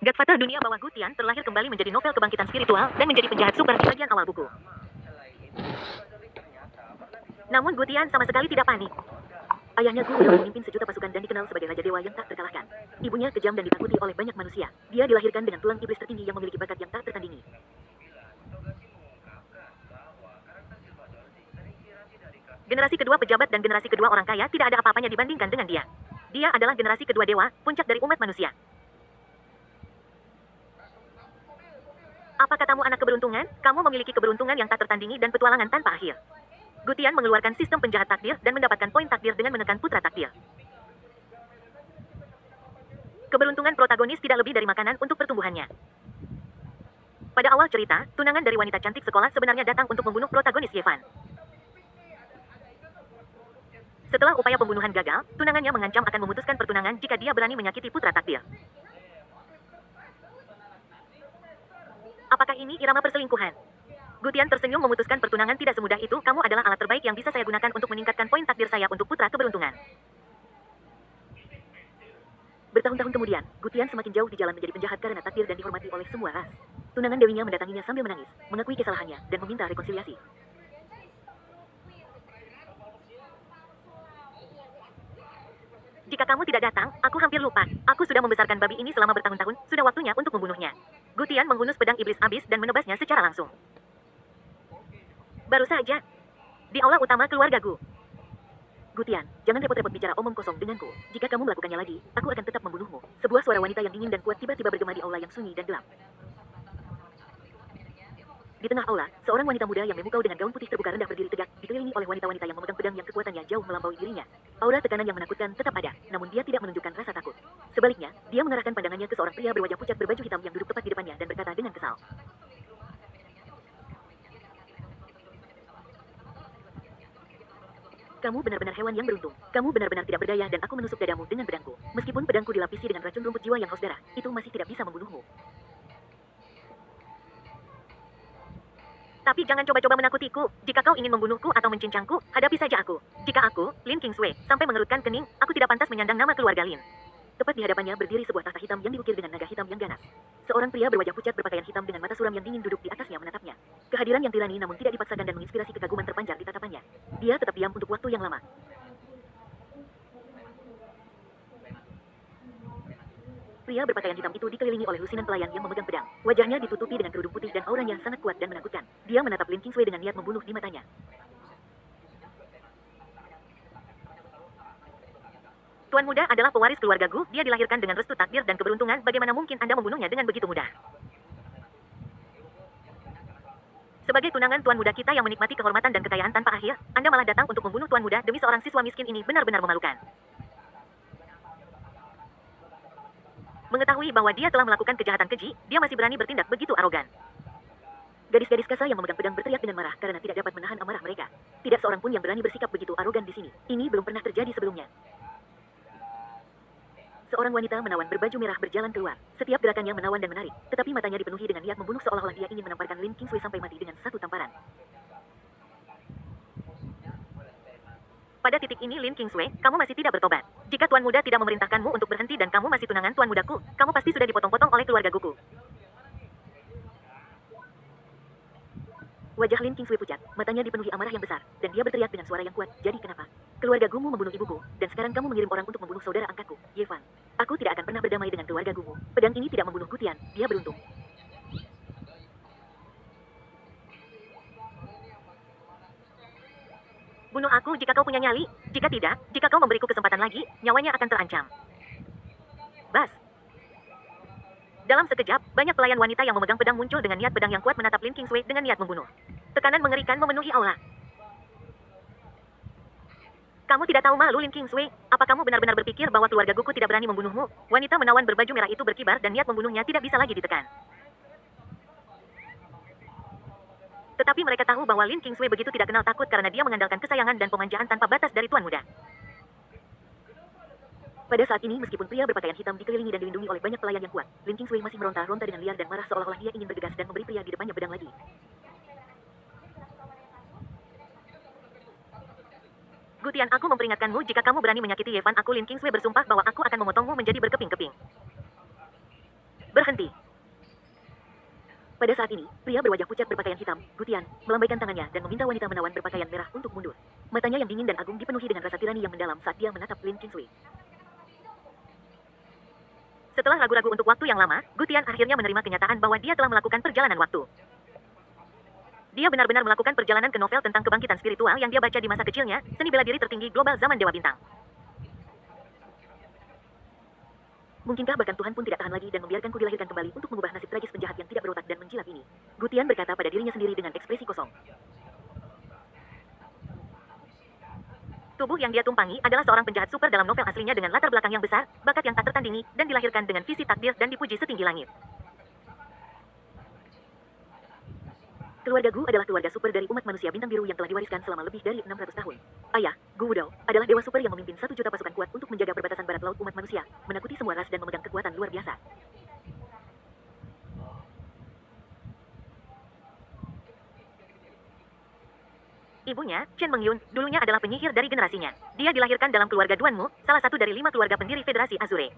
Godfather Dunia Bawah Gutian terlahir kembali menjadi novel kebangkitan spiritual dan menjadi penjahat super di bagian awal buku. Namun Gutian sama sekali tidak panik. Ayahnya Gu udah memimpin sejuta pasukan dan dikenal sebagai raja dewa yang tak terkalahkan. Ibunya kejam dan ditakuti oleh banyak manusia. Dia dilahirkan dengan tulang iblis tertinggi yang memiliki bakat yang tak tertandingi. Generasi kedua pejabat dan generasi kedua orang kaya tidak ada apa-apanya dibandingkan dengan dia. Dia adalah generasi kedua dewa, puncak dari umat manusia. Apa katamu anak keberuntungan? Kamu memiliki keberuntungan yang tak tertandingi dan petualangan tanpa akhir. Gutian mengeluarkan sistem penjahat takdir dan mendapatkan poin takdir dengan menekan putra takdir. Keberuntungan protagonis tidak lebih dari makanan untuk pertumbuhannya. Pada awal cerita, tunangan dari wanita cantik sekolah sebenarnya datang untuk membunuh protagonis Yevan. Setelah upaya pembunuhan gagal, tunangannya mengancam akan memutuskan pertunangan jika dia berani menyakiti putra takdir. Apakah ini irama perselingkuhan? Gutian tersenyum memutuskan pertunangan tidak semudah itu. Kamu adalah alat terbaik yang bisa saya gunakan untuk meningkatkan poin takdir saya untuk putra keberuntungan. Bertahun-tahun kemudian, Gutian semakin jauh di jalan menjadi penjahat karena takdir dan dihormati oleh semua ras. Tunangan dewinya mendatanginya sambil menangis, mengakui kesalahannya, dan meminta rekonsiliasi. Jika kamu tidak datang, aku hampir lupa. Aku sudah membesarkan babi ini selama bertahun-tahun, sudah waktunya untuk membunuhnya. Gutian menghunus pedang iblis abis dan menebasnya secara langsung. Baru saja. Di aula utama keluarga Gu. Gutian, jangan repot-repot bicara omong kosong denganku. Jika kamu melakukannya lagi, aku akan tetap membunuhmu. Sebuah suara wanita yang dingin dan kuat tiba-tiba bergema di aula yang sunyi dan gelap. Di tengah aula, seorang wanita muda yang memukau dengan gaun putih terbuka rendah berdiri tegak, dikelilingi oleh wanita-wanita yang memegang pedang yang kekuatannya jauh melampaui dirinya. Aura tekanan yang menakutkan tetap ada, namun dia tidak menunjukkan rasa takut. Sebaliknya, dia mengarahkan pandangannya ke seorang pria berwajah pucat berbaju hitam yang duduk tepat di depannya dan berkata dengan kesal. Kamu benar-benar hewan yang beruntung. Kamu benar-benar tidak berdaya dan aku menusuk dadamu dengan pedangku. Meskipun pedangku dilapisi dengan racun rumput jiwa yang haus darah, itu masih tidak bisa membunuhmu. Tapi jangan coba-coba menakutiku. Jika kau ingin membunuhku atau mencincangku, hadapi saja aku. Jika aku, Lin Kingsway, sampai mengerutkan kening, aku tidak pantas menyandang nama keluarga Lin. Tepat di hadapannya berdiri sebuah tahta hitam yang diukir dengan naga hitam yang ganas. Seorang pria berwajah pucat berpakaian hitam dengan mata suram yang dingin duduk di atasnya menatapnya. Kehadiran yang tirani namun tidak dipaksakan dan menginspirasi kekaguman terpancar di tatapannya. Dia tetap diam untuk waktu yang lama. Pria berpakaian hitam itu dikelilingi oleh lusinan pelayan yang memegang pedang. Wajahnya ditutupi dengan kerudung putih dan auranya sangat kuat dan menakutkan. Dia menatap Lin Kingsway dengan niat membunuh di matanya. Tuan Muda adalah pewaris keluarga Gu, dia dilahirkan dengan restu takdir dan keberuntungan, bagaimana mungkin Anda membunuhnya dengan begitu mudah? Sebagai tunangan Tuan Muda kita yang menikmati kehormatan dan kekayaan tanpa akhir, Anda malah datang untuk membunuh Tuan Muda demi seorang siswa miskin ini benar-benar memalukan. Mengetahui bahwa dia telah melakukan kejahatan keji, dia masih berani bertindak begitu arogan. Gadis-gadis kasar yang memegang pedang berteriak dengan marah karena tidak dapat menahan amarah mereka. Tidak seorang pun yang berani bersikap begitu arogan di sini. Ini belum pernah terjadi sebelumnya. Seorang wanita menawan berbaju merah berjalan keluar. Setiap gerakannya menawan dan menarik, tetapi matanya dipenuhi dengan niat membunuh seolah-olah dia ingin menamparkan Lin Kingsway sampai mati dengan satu tamparan. Pada titik ini Lin Kingsway, kamu masih tidak bertobat. Jika Tuan Muda tidak memerintahkanmu untuk berhenti dan kamu masih tunangan Tuan Mudaku, kamu pasti sudah dipotong-potong oleh keluarga Guku. Wajah Lin Kingsway pucat, matanya dipenuhi amarah yang besar, dan dia berteriak dengan suara yang kuat, jadi kenapa? Keluarga Gumu membunuh ibuku, dan sekarang kamu mengirim orang untuk membunuh saudara angkatku, Yevan. Aku tidak akan pernah berdamai dengan keluarga Gumu. Pedang ini tidak membunuh Gutian, dia beruntung. Bunuh aku jika kau punya nyali, jika tidak, jika kau memberiku kesempatan lagi, nyawanya akan terancam. Bas. Dalam sekejap, banyak pelayan wanita yang memegang pedang muncul dengan niat pedang yang kuat menatap Lin Kingsway dengan niat membunuh. Tekanan mengerikan memenuhi aula. Kamu tidak tahu malu Lin Kingsway? Apa kamu benar-benar berpikir bahwa keluarga Guku tidak berani membunuhmu? Wanita menawan berbaju merah itu berkibar dan niat membunuhnya tidak bisa lagi ditekan. Tetapi mereka tahu bahwa Lin Kingsway begitu tidak kenal takut karena dia mengandalkan kesayangan dan pemanjaan tanpa batas dari Tuan Muda. Pada saat ini meskipun pria berpakaian hitam dikelilingi dan dilindungi oleh banyak pelayan yang kuat, Lin Kingsway masih meronta-ronta dengan liar dan marah seolah-olah dia ingin bergegas dan memberi pria di depannya pedang lagi. Gutian, aku memperingatkanmu jika kamu berani menyakiti Yevan, aku Lin Kingsway bersumpah bahwa aku akan memotongmu menjadi berkeping-keping. Berhenti. Pada saat ini, pria berwajah pucat berpakaian hitam, Gutian, melambaikan tangannya dan meminta wanita menawan berpakaian merah untuk mundur. Matanya yang dingin dan agung dipenuhi dengan rasa tirani yang mendalam saat dia menatap Lin Qingsui. Setelah ragu-ragu untuk waktu yang lama, Gutian akhirnya menerima kenyataan bahwa dia telah melakukan perjalanan waktu. Dia benar-benar melakukan perjalanan ke novel tentang kebangkitan spiritual yang dia baca di masa kecilnya, seni bela diri tertinggi global zaman Dewa Bintang. Mungkinkah bahkan Tuhan pun tidak tahan lagi dan membiarkanku dilahirkan kembali untuk mengubah nasib tragis penjahat yang tidak berotak dan menjilat ini? Gutian berkata pada dirinya sendiri dengan ekspresi kosong. Tubuh yang dia tumpangi adalah seorang penjahat super dalam novel aslinya dengan latar belakang yang besar, bakat yang tak tertandingi, dan dilahirkan dengan visi takdir dan dipuji setinggi langit. Keluarga Gu adalah keluarga super dari umat manusia bintang biru yang telah diwariskan selama lebih dari 600 tahun. Ayah, Gu Wudao, adalah dewa super yang memimpin 1 juta pasukan kuat untuk menjaga perbatasan barat laut umat manusia, menakuti semua ras dan memegang kekuatan luar biasa. Ibunya, Chen Mengyun, dulunya adalah penyihir dari generasinya. Dia dilahirkan dalam keluarga Duanmu, salah satu dari 5 keluarga pendiri Federasi Azure.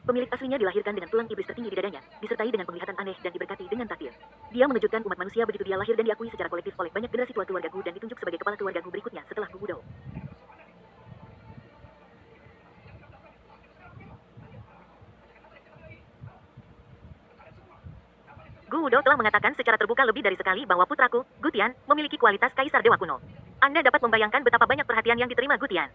Pemilik aslinya dilahirkan dengan tulang iblis tertinggi di dadanya, disertai dengan penglihatan aneh dan diberkati dengan takdir. Dia mengejutkan umat manusia begitu dia lahir dan diakui secara kolektif oleh banyak generasi tua keluarga Gu dan ditunjuk sebagai kepala keluarga Gu berikutnya setelah Gu Wudao. Gu Wudao telah mengatakan secara terbuka lebih dari sekali bahwa putraku, Gutian, memiliki kualitas kaisar dewa kuno. Anda dapat membayangkan betapa banyak perhatian yang diterima Gutian.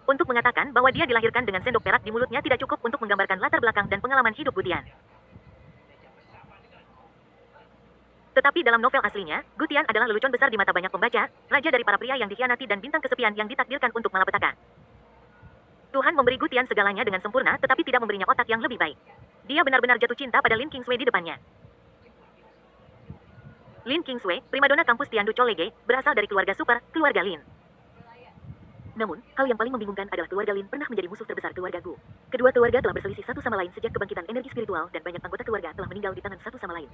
Untuk mengatakan bahwa dia dilahirkan dengan sendok perak di mulutnya tidak cukup untuk menggambarkan latar belakang dan pengalaman hidup Gutian. Tetapi dalam novel aslinya, Gutian adalah lelucon besar di mata banyak pembaca, raja dari para pria yang dikhianati dan bintang kesepian yang ditakdirkan untuk malapetaka. Tuhan memberi Gutian segalanya dengan sempurna tetapi tidak memberinya otak yang lebih baik. Dia benar-benar jatuh cinta pada Lin Qingsui di depannya. Lin Qingsui, primadona kampus Tiandu Colege, berasal dari keluarga super, keluarga Lin. Namun, hal yang paling membingungkan adalah keluarga Lin pernah menjadi musuh terbesar keluarga Gu. Kedua keluarga telah berselisih satu sama lain sejak kebangkitan energi spiritual dan banyak anggota keluarga telah meninggal di tangan satu sama lain.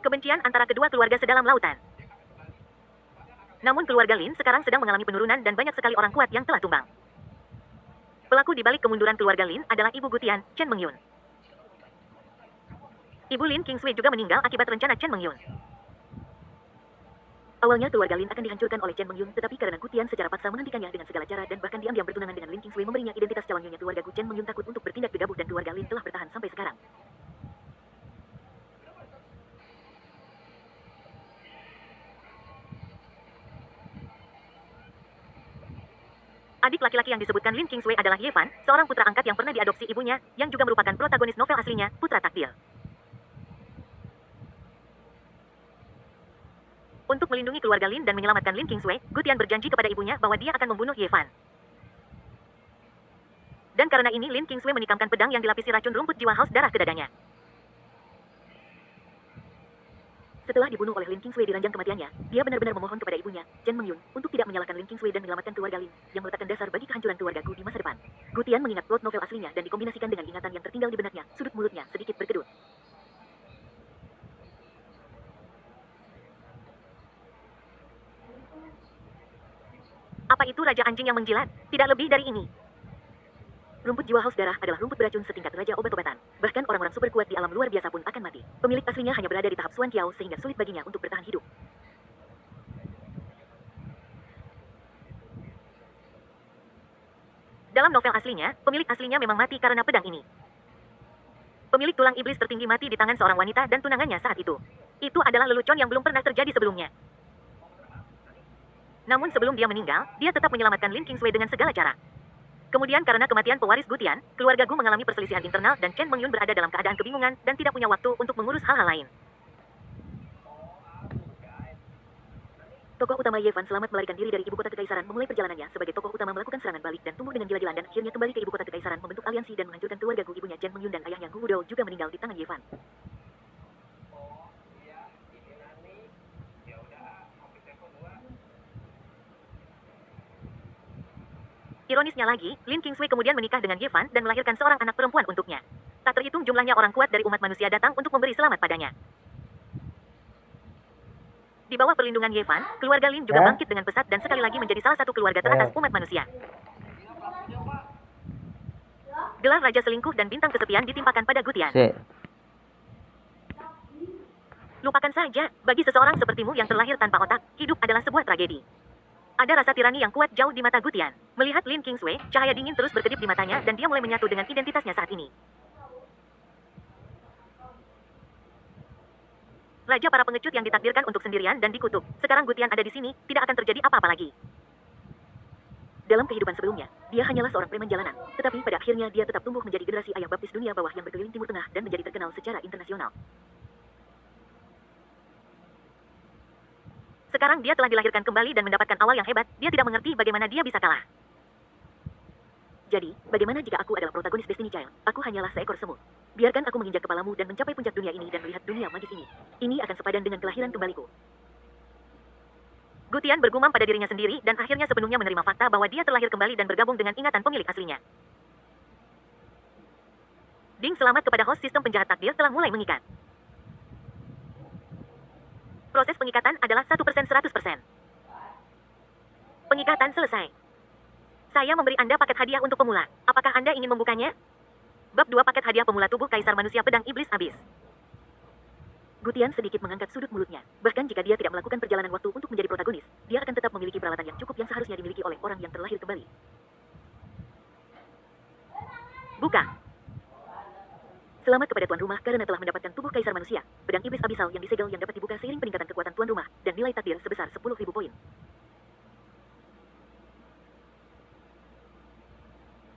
Kebencian antara kedua keluarga sedalam lautan. Namun keluarga Lin sekarang sedang mengalami penurunan dan banyak sekali orang kuat yang telah tumbang. Pelaku di balik kemunduran keluarga Lin adalah Ibu Gutian, Chen Mengyun. Ibu Lin Qingsui juga meninggal akibat rencana Chen Mengyun. Awalnya keluarga Lin akan dihancurkan oleh Chen Mengyun, tetapi karena Gutian secara paksa menghentikannya dengan segala cara dan bahkan diam-diam bertunangan dengan Lin Qingsui memberinya identitas calon nyonya keluarga Gu, Chen Mengyun takut untuk bertindak gegabah dan keluarga Lin telah bertahan sampai sekarang. Adik laki-laki yang disebutkan Lin Qingsui adalah Ye Fan, seorang putra angkat yang pernah diadopsi ibunya, yang juga merupakan protagonis novel aslinya, Putra Takdir. Untuk melindungi keluarga Lin dan menyelamatkan Lin Qingsui, Gutian berjanji kepada ibunya bahwa dia akan membunuh Ye Fan. Dan karena ini Lin Qingsui menikamkan pedang yang dilapisi racun rumput jiwa haus darah ke dadanya. Setelah dibunuh oleh Lin Qingsui di ranjang kematiannya, dia benar-benar memohon kepada ibunya, Chen Mengyun, untuk tidak menyalahkan Lin Qingsui dan menyelamatkan keluarga Lin, yang meletakkan dasar bagi kehancuran keluarga Gu di masa depan. Gutian mengingat plot novel aslinya dan dikombinasikan dengan ingatan yang tertinggal di benaknya, sudut mulutnya sedikit berkedut. Apa itu Raja Anjing yang menjilat? Tidak lebih dari ini. Rumput jiwa haus darah adalah rumput beracun setingkat raja obat-obatan. Bahkan orang-orang super kuat di alam luar biasa pun akan mati. Pemilik aslinya hanya berada di tahap Xuan Qiao sehingga sulit baginya untuk bertahan hidup. Dalam novel aslinya, pemilik aslinya memang mati karena pedang ini. Pemilik tulang iblis tertinggi mati di tangan seorang wanita dan tunangannya saat itu. Itu adalah lelucon yang belum pernah terjadi sebelumnya. Namun sebelum dia meninggal, dia tetap menyelamatkan Lin Qingsui dengan segala cara. Kemudian karena kematian pewaris Gutian, keluarga Gu mengalami perselisihan internal dan Chen Mengyun berada dalam keadaan kebingungan dan tidak punya waktu untuk mengurus hal-hal lain. Tokoh utama Ye Fan selamat melarikan diri dari ibu kota kekaisaran memulai perjalanannya sebagai tokoh utama melakukan serangan balik dan tumbuh dengan gila-gilaan dan akhirnya kembali ke ibu kota kekaisaran membentuk aliansi dan menghancurkan keluarga Gu. Ibunya Chen Mengyun dan ayahnya Gu Wudao juga meninggal di tangan Ye Fan. Ironisnya lagi, Lin Qingsui kemudian menikah dengan Ye Fan dan melahirkan seorang anak perempuan untuknya. Tak terhitung jumlahnya orang kuat dari umat manusia datang untuk memberi selamat padanya. Di bawah perlindungan Yevan, keluarga Lin juga bangkit dengan pesat dan sekali lagi menjadi salah satu keluarga teratas umat manusia. Gelar Raja Selingkuh dan Bintang Kesepian ditimpakan pada Gutian. Lupakan saja, bagi seseorang sepertimu yang terlahir tanpa otak, hidup adalah sebuah tragedi. Ada rasa tirani yang kuat jauh di mata Gutian. Melihat Lin Kingsway, cahaya dingin terus berkedip di matanya dan dia mulai menyatu dengan identitasnya saat ini. Raja para pengecut yang ditakdirkan untuk sendirian dan dikutuk. Sekarang Gutian ada di sini, tidak akan terjadi apa-apa lagi. Dalam kehidupan sebelumnya, dia hanyalah seorang preman jalanan. Tetapi pada akhirnya dia tetap tumbuh menjadi generasi ayah baptis dunia bawah yang berkeliling Timur Tengah dan menjadi terkenal secara internasional. Sekarang dia telah dilahirkan kembali dan mendapatkan awal yang hebat, dia tidak mengerti bagaimana dia bisa kalah. Jadi, bagaimana jika aku adalah protagonis Destiny Child? Aku hanyalah seekor semut. Biarkan aku menginjak kepalamu dan mencapai puncak dunia ini dan melihat dunia magis ini. Ini akan sepadan dengan kelahiran kembaliku. Gutian bergumam pada dirinya sendiri dan akhirnya sepenuhnya menerima fakta bahwa dia terlahir kembali dan bergabung dengan ingatan pemilik aslinya. Ding selamat kepada host sistem penjahat takdir telah mulai mengikat. Proses pengikatan adalah 1% 100%. Pengikatan selesai. Saya memberi Anda paket hadiah untuk pemula. Apakah Anda ingin membukanya? Bab 2 paket hadiah pemula tubuh Kaisar Manusia Pedang Iblis Abis. Gutian sedikit mengangkat sudut mulutnya. Bahkan jika dia tidak melakukan perjalanan waktu untuk menjadi protagonis, dia akan tetap memiliki peralatan yang cukup yang seharusnya dimiliki oleh orang yang terlahir kembali. Buka. Selamat kepada tuan rumah karena telah mendapatkan tubuh Kaisar Manusia, Pedang Iblis Abisal yang disegel yang dapat dibuka seiring peningkatan kekuatan tuan rumah, dan nilai takdir sebesar 10.000 poin.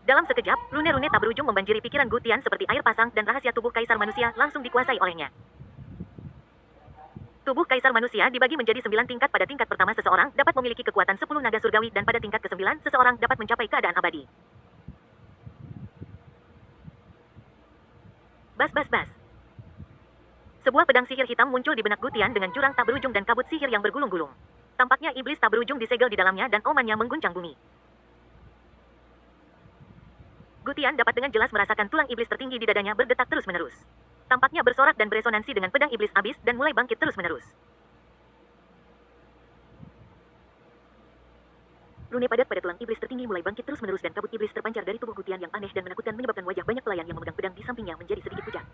Dalam sekejap, rune-rune tak berujung membanjiri pikiran Gutian seperti air pasang dan rahasia tubuh Kaisar Manusia langsung dikuasai olehnya. Tubuh Kaisar Manusia dibagi menjadi 9 tingkat. Pada tingkat pertama seseorang dapat memiliki kekuatan 10 naga surgawi dan pada tingkat ke-9 seseorang dapat mencapai keadaan abadi. Bas. Sebuah pedang sihir hitam muncul di benak Gutian dengan jurang tak berujung dan kabut sihir yang bergulung-gulung. Tampaknya iblis tak berujung disegel di dalamnya dan omannya mengguncang bumi. Gutian dapat dengan jelas merasakan tulang iblis tertinggi di dadanya berdetak terus-menerus. Tampaknya bersorak dan beresonansi dengan pedang iblis abis dan mulai bangkit terus-menerus. Rune padat pada tulang iblis tertinggi mulai bangkit terus-menerus dan kabut iblis terpancar dari tubuh Gutian yang aneh dan menakutkan menyebabkan wajah banyak pelayan yang memegang pedang di sampingnya menjadi sedikit pucat.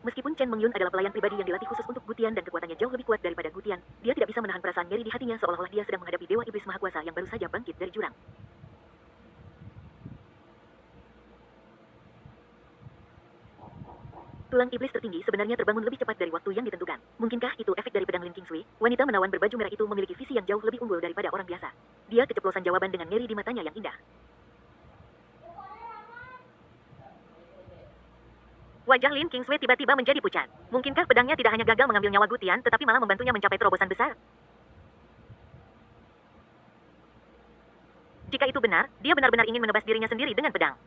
Meskipun Chen Mengyun adalah pelayan pribadi yang dilatih khusus untuk Gutian dan kekuatannya jauh lebih kuat daripada Gutian, dia tidak bisa menahan perasaan nyeri di hatinya seolah-olah dia sedang menghadapi Dewa Iblis Maha Kuasa yang baru saja bangkit dari jurang. Tulang iblis tertinggi sebenarnya terbangun lebih cepat dari waktu yang ditentukan. Mungkinkah itu efek dari pedang Lin Kingsway? Wanita menawan berbaju merah itu memiliki visi yang jauh lebih unggul daripada orang biasa. Dia keceplosan jawaban dengan nyeri di matanya yang indah. Wajah Lin Kingsway tiba-tiba menjadi pucat. Mungkinkah pedangnya tidak hanya gagal mengambil nyawa Gutian, tetapi malah membantunya mencapai terobosan besar? Jika itu benar, dia benar-benar ingin menebas dirinya sendiri dengan pedang.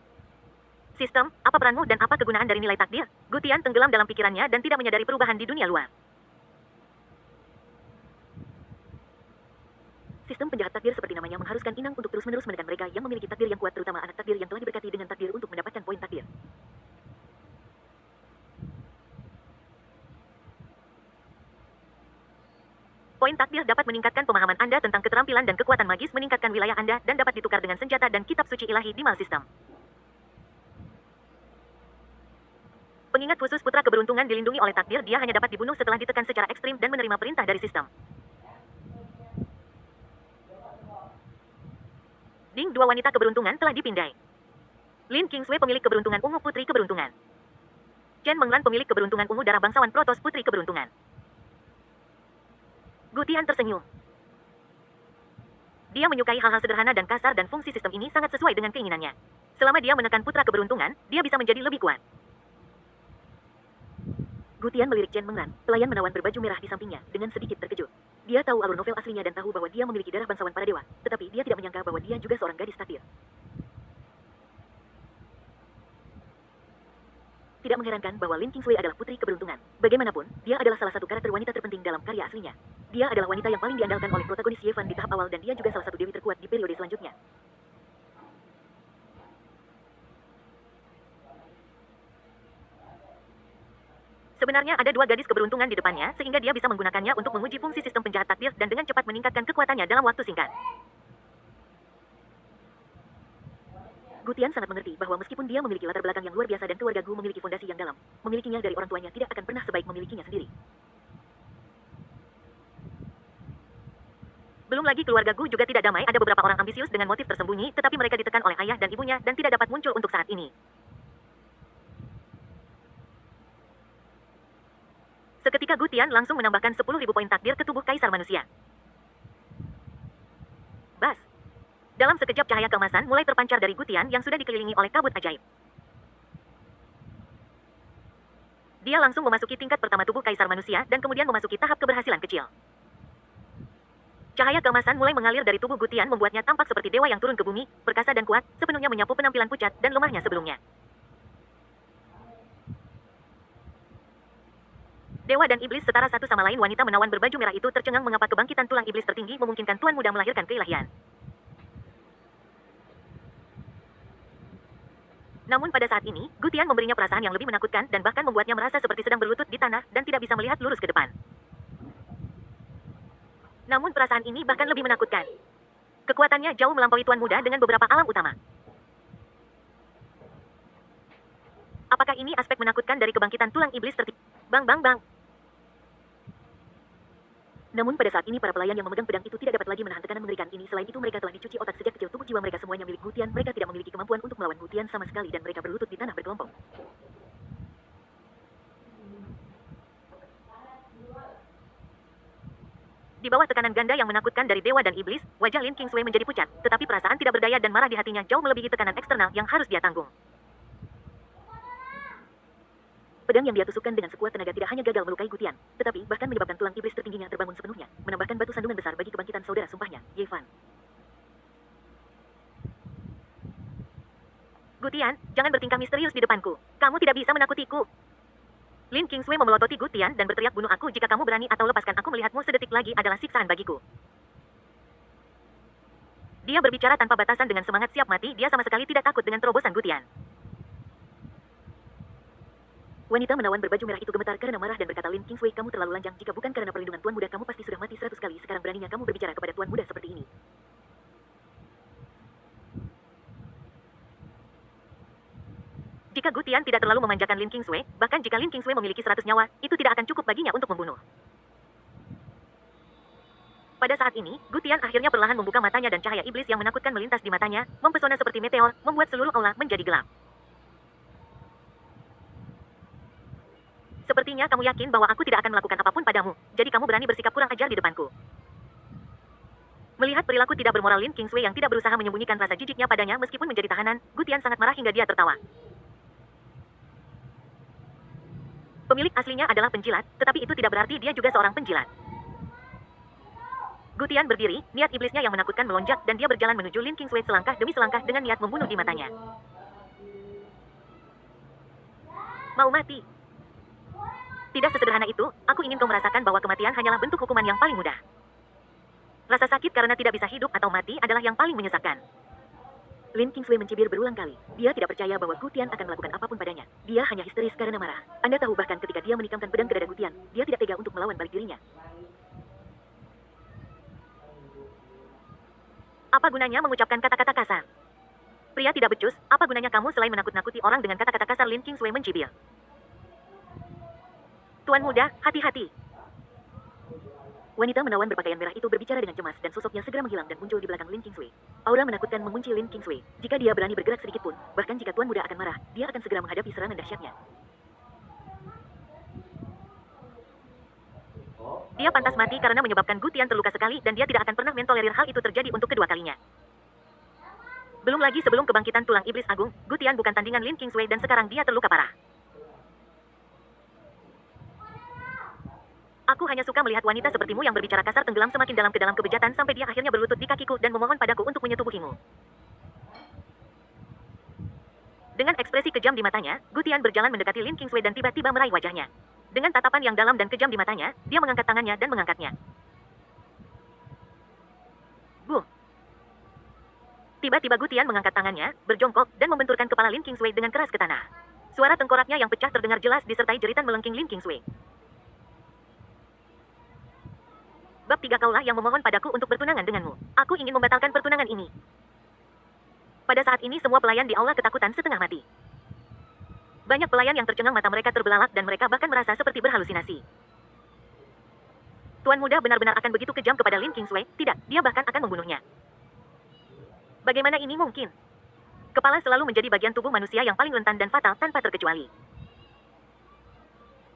Sistem, apa peranmu dan apa kegunaan dari nilai takdir? Gutian tenggelam dalam pikirannya dan tidak menyadari perubahan di dunia luar. Sistem penjahat takdir seperti namanya mengharuskan inang untuk terus-menerus menekan mereka yang memiliki takdir yang kuat, terutama anak takdir yang telah diberkati dengan takdir untuk mendapatkan poin takdir. Poin takdir dapat meningkatkan pemahaman Anda tentang keterampilan dan kekuatan magis, meningkatkan wilayah Anda, dan dapat ditukar dengan senjata dan kitab suci ilahi di mal sistem. Pengingat khusus putra keberuntungan dilindungi oleh takdir, dia hanya dapat dibunuh setelah ditekan secara ekstrim dan menerima perintah dari sistem. Ding, 2 wanita keberuntungan telah dipindai. Lin Kingsway pemilik keberuntungan ungu putri keberuntungan. Chen Menglan pemilik keberuntungan ungu darah bangsawan Protos putri keberuntungan. Gutian tersenyum. Dia menyukai hal-hal sederhana dan kasar dan fungsi sistem ini sangat sesuai dengan keinginannya. Selama dia menekan putra keberuntungan, dia bisa menjadi lebih kuat. Gutian melirik Chen Menglan, pelayan menawan berbaju merah di sampingnya, dengan sedikit terkejut. Dia tahu alur novel aslinya dan tahu bahwa dia memiliki darah bangsawan para dewa, tetapi dia tidak menyangka bahwa dia juga seorang gadis takdir. Tidak mengherankan bahwa Lin Kingsway adalah putri keberuntungan. Bagaimanapun, dia adalah salah satu karakter wanita terpenting dalam karya aslinya. Dia adalah wanita yang paling diandalkan oleh protagonis Yevan di tahap awal dan dia juga salah satu dewi terkuat di periode selanjutnya. Sebenarnya ada dua gadis keberuntungan di depannya, sehingga dia bisa menggunakannya untuk menguji fungsi sistem penjahat takdir dan dengan cepat meningkatkan kekuatannya dalam waktu singkat. Gutian sangat mengerti bahwa meskipun dia memiliki latar belakang yang luar biasa dan keluarga Gu memiliki fondasi yang dalam, memilikinya dari orang tuanya tidak akan pernah sebaik memilikinya sendiri. Belum lagi keluarga Gu juga tidak damai, ada beberapa orang ambisius dengan motif tersembunyi, tetapi mereka ditekan oleh ayah dan ibunya dan tidak dapat muncul untuk saat ini. Seketika Gutian langsung menambahkan 10.000 poin takdir ke tubuh kaisar manusia. Bas. Dalam sekejap cahaya keemasan mulai terpancar dari Gutian yang sudah dikelilingi oleh kabut ajaib. Dia langsung memasuki tingkat pertama tubuh kaisar manusia dan kemudian memasuki tahap keberhasilan kecil. Cahaya keemasan mulai mengalir dari tubuh Gutian membuatnya tampak seperti dewa yang turun ke bumi, perkasa dan kuat, sepenuhnya menyapu penampilan pucat dan lemahnya sebelumnya. Dewa dan iblis setara satu sama lain, wanita menawan berbaju merah itu tercengang mengapa kebangkitan tulang iblis tertinggi memungkinkan Tuan Muda melahirkan keilahian. Namun pada saat ini, Gutian memberinya perasaan yang lebih menakutkan dan bahkan membuatnya merasa seperti sedang berlutut di tanah dan tidak bisa melihat lurus ke depan. Namun perasaan ini bahkan lebih menakutkan. Kekuatannya jauh melampaui Tuan Muda dengan beberapa alam utama. Apakah ini aspek menakutkan dari kebangkitan tulang iblis tertinggi? Bang bang bang. Namun pada saat ini para pelayan yang memegang pedang itu tidak dapat lagi menahan tekanan mengerikan ini. Selain itu mereka telah dicuci otak sejak kecil, tubuh jiwa mereka semuanya milik Gutian. Mereka tidak memiliki kemampuan untuk melawan Gutian sama sekali dan mereka berlutut di tanah berkelompok. Di bawah tekanan ganda yang menakutkan dari dewa dan iblis, wajah Lin Kingsway menjadi pucat, tetapi perasaan tidak berdaya dan marah di hatinya jauh melebihi tekanan eksternal yang harus dia tanggung. Pedang yang dia tusukkan dengan sekuat tenaga tidak hanya gagal melukai Gutian, tetapi bahkan menyebabkan tulang iblis tertingginya terbangun sepenuhnya, menambahkan batu sandungan besar bagi kebangkitan saudara sumpahnya, Ye Fan. Gutian, jangan bertingkah misterius di depanku. Kamu tidak bisa menakutiku. Lin Kingsway memelototi Gutian dan berteriak, bunuh aku jika kamu berani atau lepaskan aku, melihatmu sedetik lagi adalah siksaan bagiku. Dia berbicara tanpa batasan dengan semangat siap mati, dia sama sekali tidak takut dengan terobosan Gutian. Wanita menawan berbaju merah itu gemetar karena marah dan berkata, Lin Kingsway, kamu terlalu lanjang. Jika bukan karena perlindungan Tuan Muda, kamu pasti sudah mati 100 kali. Sekarang beraninya kamu berbicara kepada Tuan Muda seperti ini. Jika Gutian tidak terlalu memanjakan Lin Kingsway, bahkan jika Lin Kingsway memiliki 100 nyawa, itu tidak akan cukup baginya untuk membunuh. Pada saat ini, Gutian akhirnya perlahan membuka matanya dan cahaya iblis yang menakutkan melintas di matanya, mempesona seperti meteor, membuat seluruh aula menjadi gelap. Sepertinya kamu yakin bahwa aku tidak akan melakukan apapun padamu, jadi kamu berani bersikap kurang ajar di depanku. Melihat perilaku tidak bermoral Lin Kingsway yang tidak berusaha menyembunyikan rasa jijiknya padanya meskipun menjadi tahanan, Gutian sangat marah hingga dia tertawa. Pemilik aslinya adalah penjilat, tetapi itu tidak berarti dia juga seorang penjilat. Gutian berdiri, niat iblisnya yang menakutkan melonjak dan dia berjalan menuju Lin Kingsway selangkah demi selangkah dengan niat membunuh di matanya. Mau mati? Tidak sesederhana itu, aku ingin kau merasakan bahwa kematian hanyalah bentuk hukuman yang paling mudah. Rasa sakit karena tidak bisa hidup atau mati adalah yang paling menyesakkan. Lin Kingsway mencibir berulang kali. Dia tidak percaya bahwa Gutian akan melakukan apapun padanya. Dia hanya histeris karena marah. Anda tahu bahkan ketika dia menikamkan pedang ke dada Gutian, dia tidak tega untuk melawan balik dirinya. Apa gunanya mengucapkan kata-kata kasar? Pria tidak becus, apa gunanya kamu selain menakut-nakuti orang dengan kata-kata kasar? Lin Kingsway mencibir. Tuan Muda, hati-hati. Wanita menawan berpakaian merah itu berbicara dengan cemas dan sosoknya segera menghilang dan muncul di belakang Lin Kingsway. Aura menakutkan mengunci Lin Kingsway. Jika dia berani bergerak sedikit pun, bahkan jika Tuan Muda akan marah, dia akan segera menghadapi serangan dahsyatnya. Dia pantas mati karena menyebabkan Gutian terluka sekali dan dia tidak akan pernah mentolerir hal itu terjadi untuk kedua kalinya. Belum lagi sebelum kebangkitan tulang iblis agung, Gutian bukan tandingan Lin Kingsway dan sekarang dia terluka parah. Aku hanya suka melihat wanita sepertimu yang berbicara kasar tenggelam semakin dalam ke dalam kebejatan sampai dia akhirnya berlutut di kakiku dan memohon padaku untuk menyetubuhimu. Dengan ekspresi kejam di matanya, Gutian berjalan mendekati Lin Kingsway dan tiba-tiba meraih wajahnya. Dengan tatapan yang dalam dan kejam di matanya, dia mengangkat tangannya dan mengangkatnya. Buh! Tiba-tiba Gutian mengangkat tangannya, berjongkok, dan membenturkan kepala Lin Kingsway dengan keras ke tanah. Suara tengkoraknya yang pecah terdengar jelas disertai jeritan melengking Lin Kingsway. Bab 3 kaulah yang memohon padaku untuk bertunangan denganmu. Aku ingin membatalkan pertunangan ini. Pada saat ini semua pelayan di aula ketakutan setengah mati. Banyak pelayan yang tercengang, mata mereka terbelalak dan mereka bahkan merasa seperti berhalusinasi. Tuan muda benar-benar akan begitu kejam kepada Lin Kingsway? Tidak, dia bahkan akan membunuhnya. Bagaimana ini mungkin? Kepala selalu menjadi bagian tubuh manusia yang paling rentan dan fatal tanpa terkecuali.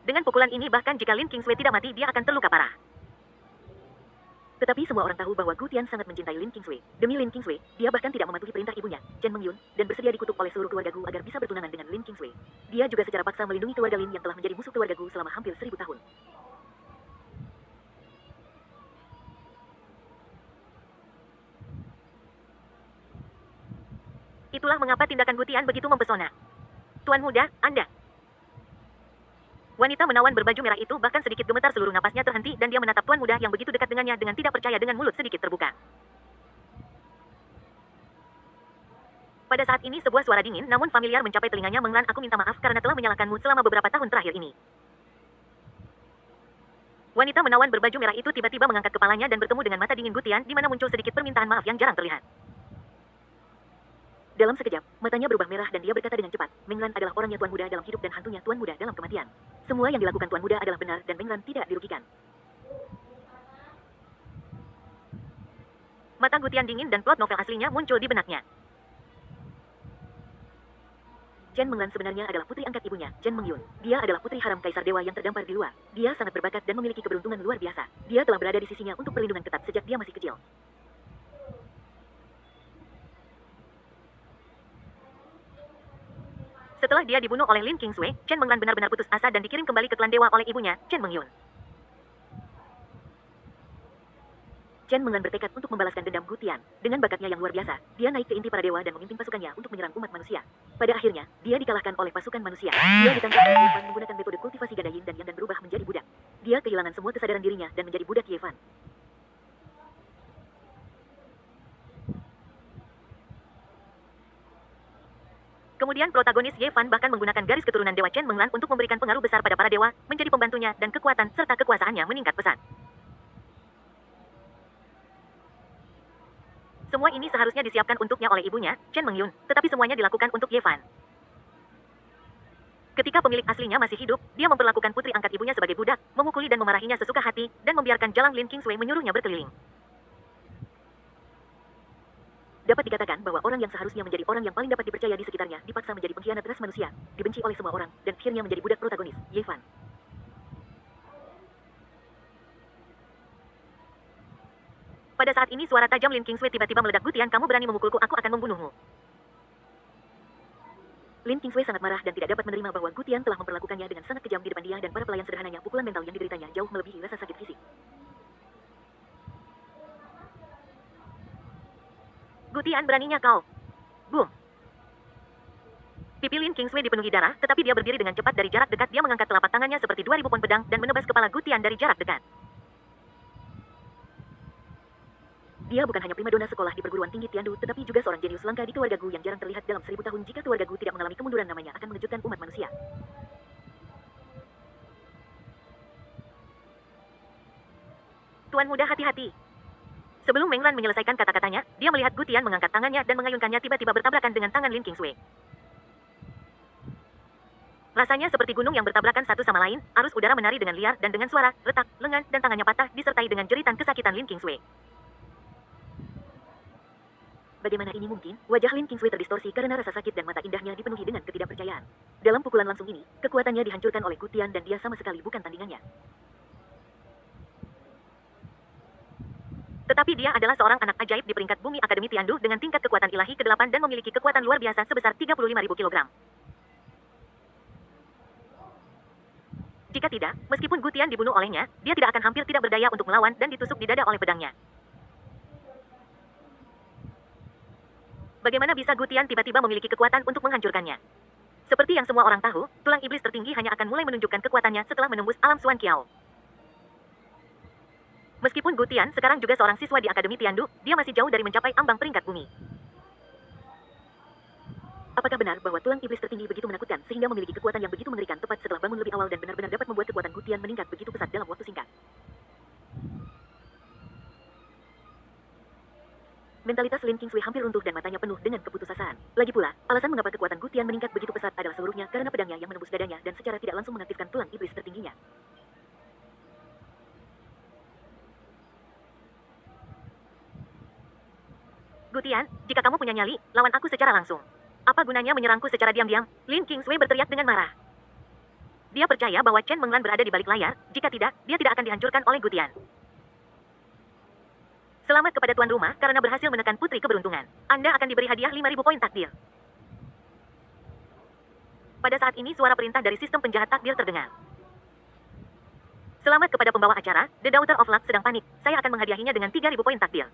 Dengan pukulan ini bahkan jika Lin Kingsway tidak mati dia akan terluka parah. Tetapi semua orang tahu bahwa Gu Tian sangat mencintai Lin Kingsway. Demi Lin Kingsway, dia bahkan tidak mematuhi perintah ibunya, Chen Mengyun, dan bersedia dikutuk oleh seluruh keluarga Gu agar bisa bertunangan dengan Lin Kingsway. Dia juga secara paksa melindungi keluarga Lin yang telah menjadi musuh keluarga Gu selama hampir 1000 tahun. Itulah mengapa tindakan Gu Tian begitu mempesona. Tuan muda, Anda. Wanita menawan berbaju merah itu bahkan sedikit gemetar, seluruh napasnya terhenti dan dia menatap tuan muda yang begitu dekat dengannya dengan tidak percaya dengan mulut sedikit terbuka. Pada saat ini sebuah suara dingin namun familiar mencapai telinganya. Menglan, aku minta maaf karena telah menyalahkanmu selama beberapa tahun terakhir ini. Wanita menawan berbaju merah itu tiba-tiba mengangkat kepalanya dan bertemu dengan mata dingin Gu Tian di mana muncul sedikit permintaan maaf yang jarang terlihat. Dalam sekejap, matanya berubah merah dan dia berkata dengan cepat, Menglan adalah orangnya tuan muda dalam hidup dan hantunya tuan muda dalam kematian. Semua yang dilakukan tuan muda adalah benar dan Menglan tidak dirugikan. Mata Gu Tian dingin dan plot novel aslinya muncul di benaknya. Chen Menglan sebenarnya adalah putri angkat ibunya, Chen Mengyun. Dia adalah putri haram kaisar dewa yang terdampar di luar. Dia sangat berbakat dan memiliki keberuntungan luar biasa. Dia telah berada di sisinya untuk perlindungan ketat sejak dia masih kecil. Setelah dia dibunuh oleh Lin Kingsway, Chen Menglan benar-benar putus asa dan dikirim kembali ke klan dewa oleh ibunya, Chen Mengyun. Chen Menglan bertekad untuk membalaskan dendam Gu Tian. Dengan bakatnya yang luar biasa, dia naik ke inti para dewa dan memimpin pasukannya untuk menyerang umat manusia. Pada akhirnya, dia dikalahkan oleh pasukan manusia. Dia ditangkap oleh Ye Fan menggunakan metode kultivasi gadayin dan Yan dan berubah menjadi budak. Dia kehilangan semua kesadaran dirinya dan menjadi budak Ye Fan. Kemudian protagonis Ye Fan bahkan menggunakan garis keturunan Dewa Chen Menglan untuk memberikan pengaruh besar pada para dewa, menjadi pembantunya dan kekuatan serta kekuasaannya meningkat pesat. Semua ini seharusnya disiapkan untuknya oleh ibunya, Chen Mengyun, tetapi semuanya dilakukan untuk Ye Fan. Ketika pemilik aslinya masih hidup, dia memperlakukan putri angkat ibunya sebagai budak, memukuli dan memarahinya sesuka hati, dan membiarkan Jalang Lin Kingsway menyuruhnya berkeliling. Dapat dikatakan bahwa orang yang seharusnya menjadi orang yang paling dapat dipercaya di sekitarnya dipaksa menjadi pengkhianat ras manusia, dibenci oleh semua orang, dan akhirnya menjadi budak protagonis, Ye Fan. Pada saat ini suara tajam Lin Kingsway tiba-tiba meledak. Gu Tian, kamu berani memukulku, aku akan membunuhmu. Lin Kingsway sangat marah dan tidak dapat menerima bahwa Gu Tian telah memperlakukannya dengan sangat kejam di depan dia dan para pelayan sederhananya. Pukulan mental yang dideritanya jauh melebihi rasa sakit fisik. Gu Tian, beraninya kau. Boom. Pipi Lin Kingsway dipenuhi darah, tetapi dia berdiri dengan cepat dari jarak dekat. Dia mengangkat telapak tangannya seperti 2000 pon pedang dan menebas kepala Gu Tian dari jarak dekat. Dia bukan hanya primadona sekolah di perguruan tinggi Tiandu, tetapi juga seorang jenius langka di keluarga Gu yang jarang terlihat dalam 1000 tahun. Jika keluarga Gu tidak mengalami kemunduran, namanya akan mengejutkan umat manusia. Tuan muda, hati-hati. Sebelum Menglan menyelesaikan kata-katanya, dia melihat Gu Tian mengangkat tangannya dan mengayunkannya tiba-tiba bertabrakan dengan tangan Lin Kingsway. Rasanya seperti gunung yang bertabrakan satu sama lain, arus udara menari dengan liar dan dengan suara, retak, lengan, dan tangannya patah disertai dengan jeritan kesakitan Lin Kingsway. Bagaimana ini mungkin? Wajah Lin Kingsway terdistorsi karena rasa sakit dan mata indahnya dipenuhi dengan ketidakpercayaan. Dalam pukulan langsung ini, kekuatannya dihancurkan oleh Gu Tian dan dia sama sekali bukan tandingannya. Tetapi dia adalah seorang anak ajaib di peringkat bumi Akademi Tiandu dengan tingkat kekuatan ilahi ke-8 dan memiliki kekuatan luar biasa sebesar 35.000 kg. Jika tidak, meskipun Gu Tian dibunuh olehnya, dia tidak akan hampir tidak berdaya untuk melawan dan ditusuk di dada oleh pedangnya. Bagaimana bisa Gu Tian tiba-tiba memiliki kekuatan untuk menghancurkannya? Seperti yang semua orang tahu, tulang iblis tertinggi hanya akan mulai menunjukkan kekuatannya setelah menembus alam Xuan Qiao. Meskipun Gu Tian sekarang juga seorang siswa di Akademi Tiandu, dia masih jauh dari mencapai ambang peringkat bumi. Apakah benar bahwa tulang iblis tertinggi begitu menakutkan sehingga memiliki kekuatan yang begitu mengerikan tepat setelah bangun lebih awal dan benar-benar dapat membuat kekuatan Gutian meningkat begitu pesat dalam waktu singkat? Mentalitas Lin Kingsway hampir runtuh dan matanya penuh dengan keputusasaan. Lagi pula, alasan mengapa kekuatan Gutian meningkat begitu pesat adalah seluruhnya karena pedangnya yang menembus dadanya dan secara tidak langsung mengaktifkan tulang iblis tertingginya. Gutian, jika kamu punya nyali, lawan aku secara langsung. Apa gunanya menyerangku secara diam-diam? Lin Kingsway berteriak dengan marah. Dia percaya bahwa Chen Menglan berada di balik layar, jika tidak, dia tidak akan dihancurkan oleh Gutian. Selamat kepada tuan rumah karena berhasil menekan putri keberuntungan. Anda akan diberi hadiah 5.000 poin takdir. Pada saat ini suara perintah dari sistem penjahat takdir terdengar. Selamat kepada pembawa acara, The Daughter of Luck sedang panik. Saya akan menghadiahinya dengan 3.000 poin takdir.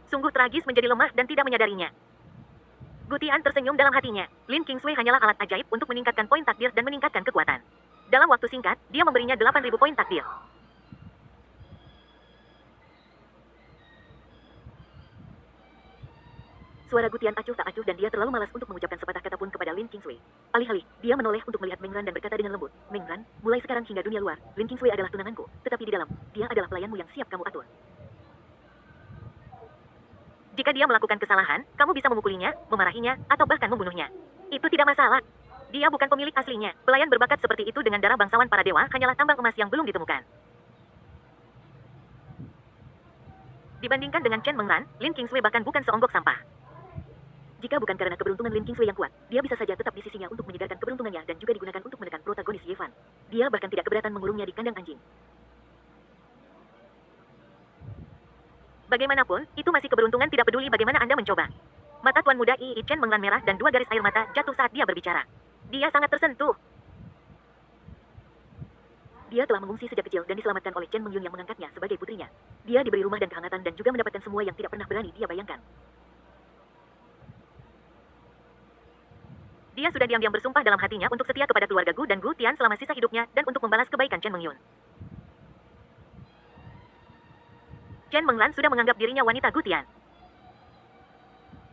Sungguh tragis menjadi lemah dan tidak menyadarinya. Gutian tersenyum dalam hatinya. Lin Kingsway hanyalah alat ajaib untuk meningkatkan poin takdir dan meningkatkan kekuatan. Dalam waktu singkat, dia memberinya 8.000 poin takdir. Suara Gutian acuh tak acuh dan dia terlalu malas untuk mengucapkan sepatah kata pun kepada Lin Kingsway. Alih-alih, dia menoleh untuk melihat Menglan dan berkata dengan lembut, Menglan, mulai sekarang hingga dunia luar, Lin Kingsway adalah tunanganku, tetapi di dalam, dia adalah pelayanmu yang siap kamu atur. Jika dia melakukan kesalahan, kamu bisa memukulinya, memarahinya, atau bahkan membunuhnya. Itu tidak masalah. Dia bukan pemilik aslinya. Pelayan berbakat seperti itu dengan darah bangsawan para dewa hanyalah tambang emas yang belum ditemukan. Dibandingkan dengan Chen Menglan, Lin Kingsway bahkan bukan seonggok sampah. Jika bukan karena keberuntungan Lin Kingsway yang kuat, dia bisa saja tetap di sisinya untuk menyegarkan keberuntungannya dan juga digunakan untuk menekan protagonis Yevan. Dia bahkan tidak keberatan mengurungnya di kandang anjing. Bagaimanapun, itu masih keberuntungan tidak peduli bagaimana Anda mencoba. Mata tuan muda Yi Chen Menglan merah dan 2 garis air mata jatuh saat dia berbicara. Dia sangat tersentuh. Dia telah mengungsi sejak kecil dan diselamatkan oleh Chen Mengyun yang mengangkatnya sebagai putrinya. Dia diberi rumah dan kehangatan dan juga mendapatkan semua yang tidak pernah berani dia bayangkan. Dia sudah diam-diam bersumpah dalam hatinya untuk setia kepada keluarga Gu dan Gu Tian selama sisa hidupnya dan untuk membalas kebaikan Chen Mengyun. Chen Menglan sudah menganggap dirinya wanita Gu Tian.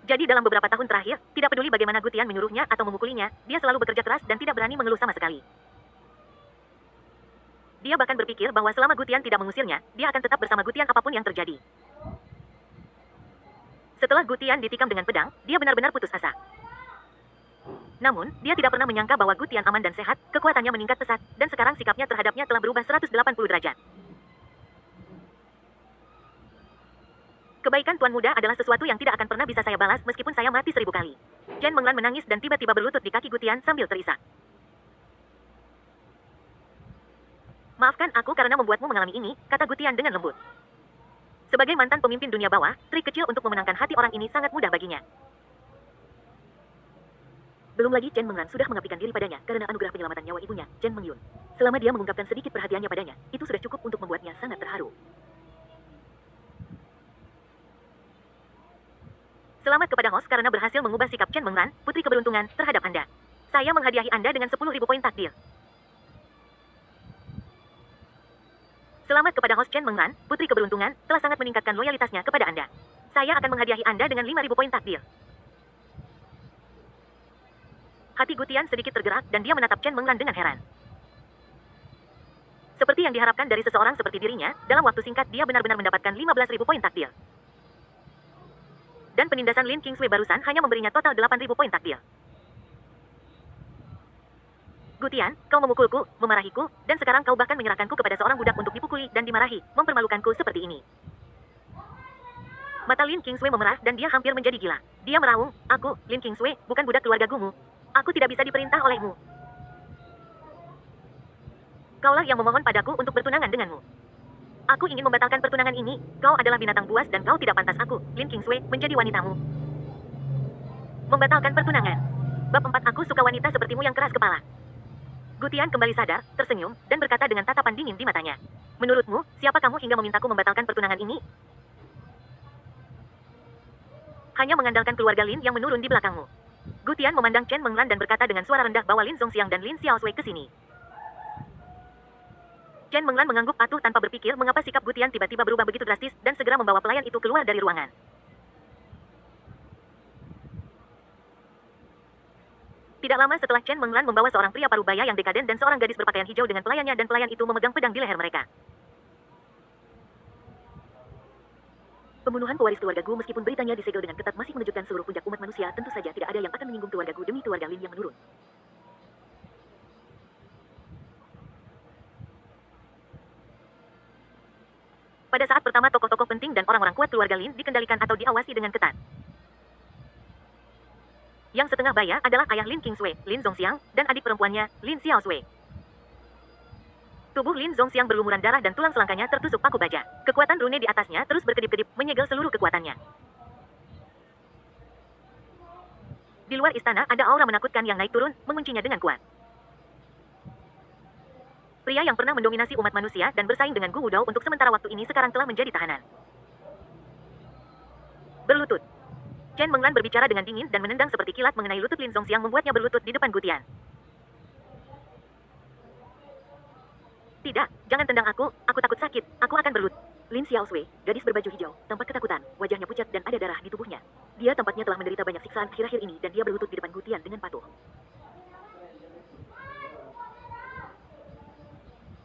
Jadi dalam beberapa tahun terakhir, tidak peduli bagaimana Gu Tian menyuruhnya atau memukulinya, dia selalu bekerja keras dan tidak berani mengeluh sama sekali. Dia bahkan berpikir bahwa selama Gu Tian tidak mengusirnya, dia akan tetap bersama Gu Tian apapun yang terjadi. Setelah Gu Tian ditikam dengan pedang, dia benar-benar putus asa. Namun, dia tidak pernah menyangka bahwa Gu Tian aman dan sehat, kekuatannya meningkat pesat, dan sekarang sikapnya terhadapnya telah berubah 180 derajat. Kebaikan Tuan Muda adalah sesuatu yang tidak akan pernah bisa saya balas meskipun saya mati 1000 kali. Chen Menglan menangis dan tiba-tiba berlutut di kaki Gu Tian sambil terisak. Maafkan aku karena membuatmu mengalami ini, kata Gu Tian dengan lembut. Sebagai mantan pemimpin dunia bawah, trik kecil untuk memenangkan hati orang ini sangat mudah baginya. Belum lagi Chen Menglan sudah mengabdikan diri padanya karena anugerah penyelamatan nyawa ibunya, Chen Mengyun. Selama dia mengungkapkan sedikit perhatiannya padanya, itu sudah cukup untuk membuatnya sangat terharu. Selamat kepada host karena berhasil mengubah sikap Chen Menglan, putri keberuntungan, terhadap Anda. Saya menghadiahi Anda dengan 10.000 poin takdir. Selamat kepada host Chen Menglan, putri keberuntungan, telah sangat meningkatkan loyalitasnya kepada Anda. Saya akan menghadiahi Anda dengan 5.000 poin takdir. Hati Gu Tian sedikit tergerak dan dia menatap Chen Menglan dengan heran. Seperti yang diharapkan dari seseorang seperti dirinya, dalam waktu singkat dia benar-benar mendapatkan 15.000 poin takdir. Dan penindasan Lin Kingsway barusan hanya memberinya total 8.000 poin takdir. Gu Tian, kau memukulku, memarahiku, dan sekarang kau bahkan menyerahkanku kepada seorang budak untuk dipukuli dan dimarahi, mempermalukanku seperti ini. Mata Lin Kingsway memerah dan dia hampir menjadi gila. Dia meraung, aku, Lin Kingsway, bukan budak keluarga Gumu. Aku tidak bisa diperintah olehmu. Kaulah yang memohon padaku untuk bertunangan denganmu. Aku ingin membatalkan pertunangan ini. Kau adalah binatang buas dan kau tidak pantas aku, Lin Kingsway, menjadi wanitamu. Membatalkan pertunangan. Bab 4 aku suka wanita sepertimu yang keras kepala. Gu Tian kembali sadar, tersenyum, dan berkata dengan tatapan dingin di matanya. Menurutmu, siapa kamu hingga memintaku membatalkan pertunangan ini? Hanya mengandalkan keluarga Lin yang menurun di belakangmu. Gu Tian memandang Chen Menglan dan berkata dengan suara rendah bahwa Lin Zongxiang dan Lin Xiaosui ke sini. Chen Menglan mengangguk patuh tanpa berpikir mengapa sikap Gu Tian tiba-tiba berubah begitu drastis dan segera membawa pelayan itu keluar dari ruangan. Tidak lama setelah Chen Menglan membawa seorang pria parubaya yang dekaden dan seorang gadis berpakaian hijau dengan pelayannya dan pelayan itu memegang pedang di leher mereka. Pembunuhan pewaris keluarga Gu meskipun beritanya disegel dengan ketat masih mengejutkan seluruh puncak umat manusia, tentu saja tidak ada yang akan menyinggung keluarga Gu demi keluarga Lin yang menurun. Pada saat pertama tokoh-tokoh penting dan orang-orang kuat keluarga Lin dikendalikan atau diawasi dengan ketat. Yang setengah baya adalah ayah Lin Qingsui, Lin Zongxiang, dan adik perempuannya, Lin Xiaosui. Tubuh Lin Zongxiang berlumuran darah dan tulang selangkanya tertusuk paku baja. Kekuatan rune di atasnya terus berkedip-kedip, menyegel seluruh kekuatannya. Di luar istana ada aura menakutkan yang naik turun, menguncinya dengan kuat. Pria yang pernah mendominasi umat manusia dan bersaing dengan Gu Wudao untuk sementara waktu ini sekarang telah menjadi tahanan. Berlutut. Chen Menglan berbicara dengan dingin dan menendang seperti kilat mengenai lutut Lin Zongxiang membuatnya berlutut di depan Gu Tian. Tidak, jangan tendang aku takut sakit, aku akan berlutut. Lin Xiaosui, gadis berbaju hijau, tampak ketakutan, wajahnya pucat dan ada darah di tubuhnya. Dia tampaknya telah menderita banyak siksaan akhir-akhir ini dan dia berlutut di depan Gu Tian dengan patuh.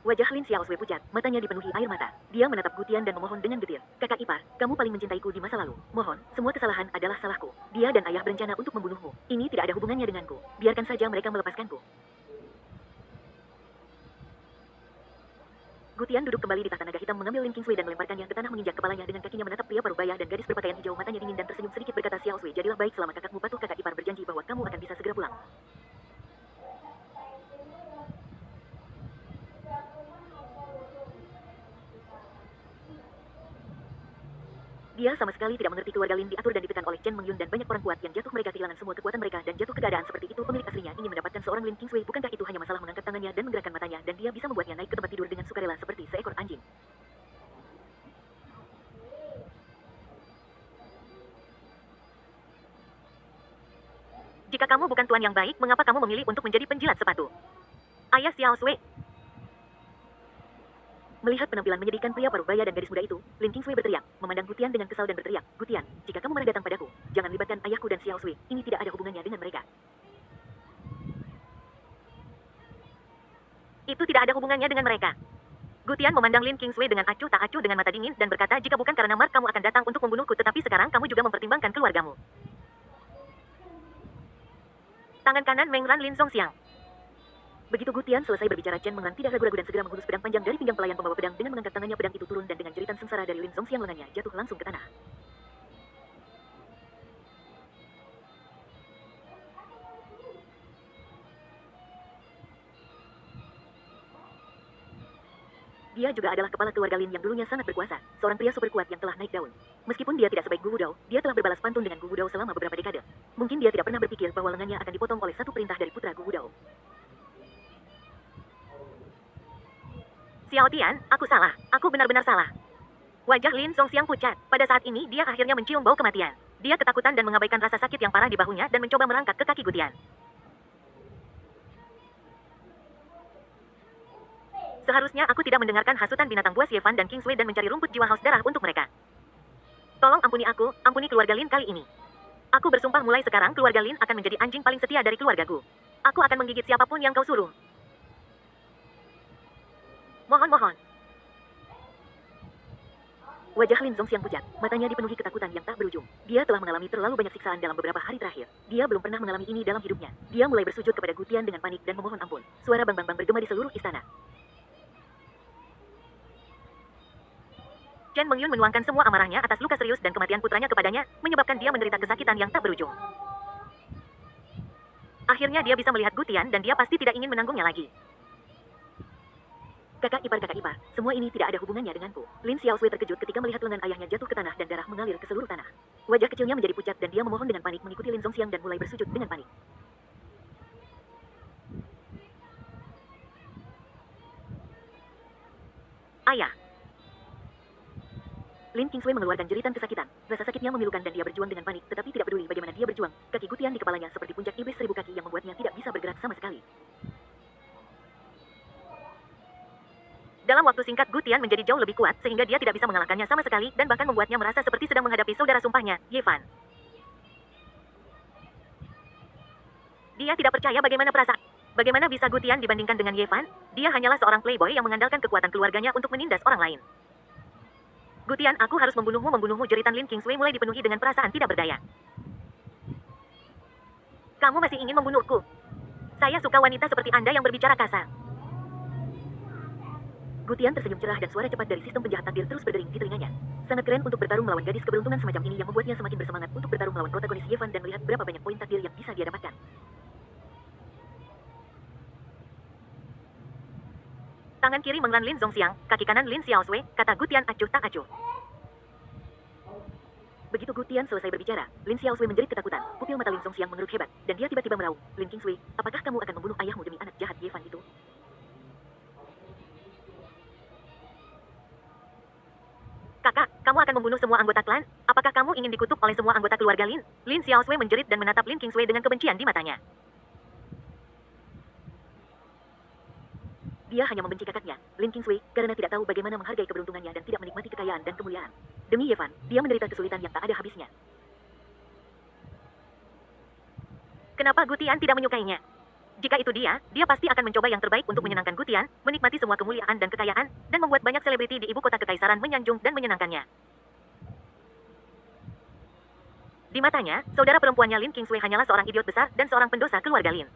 Wajah Lin Xiaosui pucat, matanya dipenuhi air mata. Dia menatap Gu Tian dan memohon dengan getir. Kakak ipar, kamu paling mencintaiku di masa lalu. Mohon, semua kesalahan adalah salahku. Dia dan ayah berencana untuk membunuhmu. Ini tidak ada hubungannya denganku. Biarkan saja mereka melepaskanku. Gu Tian duduk kembali di tahta naga hitam mengambil Lin Qingsui dan melemparkannya ke tanah menginjak kepalanya dengan kakinya menatap pria parubaya dan gadis berpakaian hijau matanya dingin dan tersenyum sedikit berkata Xiaosui jadilah baik selama kakakmu patuh kakak ipar berjanji bahwa kamu akan bisa segera pulang. Dia sama sekali tidak mengerti keluarga Lin diatur dan ditekan oleh Chen Mengyun dan banyak orang kuat yang jatuh mereka kehilangan semua kekuatan mereka dan jatuh ke keadaan seperti itu pemilik aslinya ingin mendapatkan seorang Lin Qingsui bukankah itu hanya masalah mengangkat tangannya dan menggerakkan matanya dan dia bisa membuatnya naik ke tempat tidur dengan sukarela seperti seekor anjing. Jika kamu bukan tuan yang baik, mengapa kamu memilih untuk menjadi penjilat sepatu? Ayah Xiaosui. Melihat penampilan menyedihkan pria parubaya dan gadis muda itu, Lin Qingsui berteriak, memandang Gu Tian dengan kesal dan berteriak, Gu Tian, jika kamu marah datang padaku, jangan libatkan ayahku dan Xiaosui, ini tidak ada hubungannya dengan mereka. Itu tidak ada hubungannya dengan mereka. Gu Tian memandang Lin Qingsui dengan acuh tak acuh dengan mata dingin dan berkata, jika bukan karena Mark kamu akan datang untuk membunuhku tetapi sekarang kamu juga mempertimbangkan keluargamu. Tangan kanan Menglan Lin Zongxiang. Begitu Gu Tian selesai berbicara, Chen Menglan tidak ragu-ragu dan segera menghunus pedang panjang dari pinggang pelayan pembawa pedang dengan mengangkat tangannya pedang itu turun dan dengan jeritan sengsara dari Lin Zongxiang lengannya jatuh langsung ke tanah. Dia juga adalah kepala keluarga Lin yang dulunya sangat berkuasa, seorang pria super kuat yang telah naik daun. Meskipun dia tidak sebaik Gu Wudao, dia telah berbalas pantun dengan Gu Wudao selama beberapa dekade. Mungkin dia tidak pernah berpikir bahwa lengannya akan dipotong oleh satu perintah dari putra Gu Wudao. Xiao Tian, aku salah. Aku benar-benar salah. Wajah Lin Zongxiang pucat. Pada saat ini, dia akhirnya mencium bau kematian. Dia ketakutan dan mengabaikan rasa sakit yang parah di bahunya dan mencoba merangkak ke kaki Gu Tian. Seharusnya aku tidak mendengarkan hasutan binatang buas Ye Fan dan Qingsui dan mencari rumput jiwa haus darah untuk mereka. Tolong ampuni aku, ampuni keluarga Lin kali ini. Aku bersumpah mulai sekarang keluarga Lin akan menjadi anjing paling setia dari keluarga Gu. Aku akan menggigit siapapun yang kau suruh. Mohon. Wajah Lin Zongxiang pucat, matanya dipenuhi ketakutan yang tak berujung. Dia telah mengalami terlalu banyak siksaan dalam beberapa hari terakhir. Dia belum pernah mengalami ini dalam hidupnya. Dia mulai bersujud kepada Gu Tian dengan panik dan memohon ampun. Suara bang-bang bergema di seluruh istana. Chen Mengyun menuangkan semua amarahnya atas luka serius dan kematian putranya kepadanya, menyebabkan dia menderita kesakitan yang tak berujung. Akhirnya dia bisa melihat Gu Tian dan dia pasti tidak ingin menanggungnya lagi. Kakak ipar, semua ini tidak ada hubungannya denganku. Lin Xiaosui terkejut ketika melihat lengan ayahnya jatuh ke tanah dan darah mengalir ke seluruh tanah. Wajah kecilnya menjadi pucat dan dia memohon dengan panik mengikuti Lin Zongxiang dan mulai bersujud dengan panik. Ayah. Lin Qingsui mengeluarkan jeritan kesakitan. Rasa sakitnya memilukan dan dia berjuang dengan panik, tetapi tidak peduli bagaimana dia berjuang. Kaki Gu Tian di kepalanya seperti puncak iblis 1000 kaki yang membuatnya tidak bisa bergerak sama sekali. Dalam waktu singkat Gu Tian menjadi jauh lebih kuat sehingga dia tidak bisa mengalahkannya sama sekali dan bahkan membuatnya merasa seperti sedang menghadapi saudara sumpahnya, Ye Fan. Dia tidak percaya bagaimana perasaan. Bagaimana bisa Gutian dibandingkan dengan Yevan? Dia hanyalah seorang playboy yang mengandalkan kekuatan keluarganya untuk menindas orang lain. Gutian, aku harus membunuhmu, jeritan Lin Kingsway mulai dipenuhi dengan perasaan tidak berdaya. Kamu masih ingin membunuhku? Saya suka wanita seperti Anda yang berbicara kasar. Gutian tersenyum cerah dan suara cepat dari sistem penjahat takdir terus berdering di telinganya. Sangat keren untuk bertarung melawan gadis keberuntungan semacam ini yang membuatnya semakin bersemangat untuk bertarung melawan protagonis Yevan dan melihat berapa banyak poin takdir yang bisa dia dapatkan. Tangan kiri mengelan Lin Zongxiang, kaki kanan Lin Xiaoshui, kata Gutian acuh tak acuh. Begitu Gutian selesai berbicara, Lin Xiaoshui menjerit ketakutan. Pupil mata Lin Zongxiang mengerut hebat, dan dia tiba-tiba meraung. Lin Kingsway, apakah kamu akan membunuh ayahmu demi anak jahat Yevan itu? Kakak, kamu akan membunuh semua anggota klan? Apakah kamu ingin dikutuk oleh semua anggota keluarga Lin? Lin Xiaoshui menjerit dan menatap Lin Kingsway dengan kebencian di matanya. Dia hanya membenci kakaknya, Lin Kingsway, karena tidak tahu bagaimana menghargai keberuntungannya dan tidak menikmati kekayaan dan kemuliaan. Demi Yevan, dia menderita kesulitan yang tak ada habisnya. Kenapa Gutian tidak menyukainya? Jika itu dia pasti akan mencoba yang terbaik untuk menyenangkan Gutian, menikmati semua kemuliaan dan kekayaan, dan membuat banyak selebriti di ibu kota kekaisaran menyanjung dan menyenangkannya. Di matanya, saudara perempuannya Lin Kingsway hanyalah seorang idiot besar dan seorang pendosa keluarga Lin.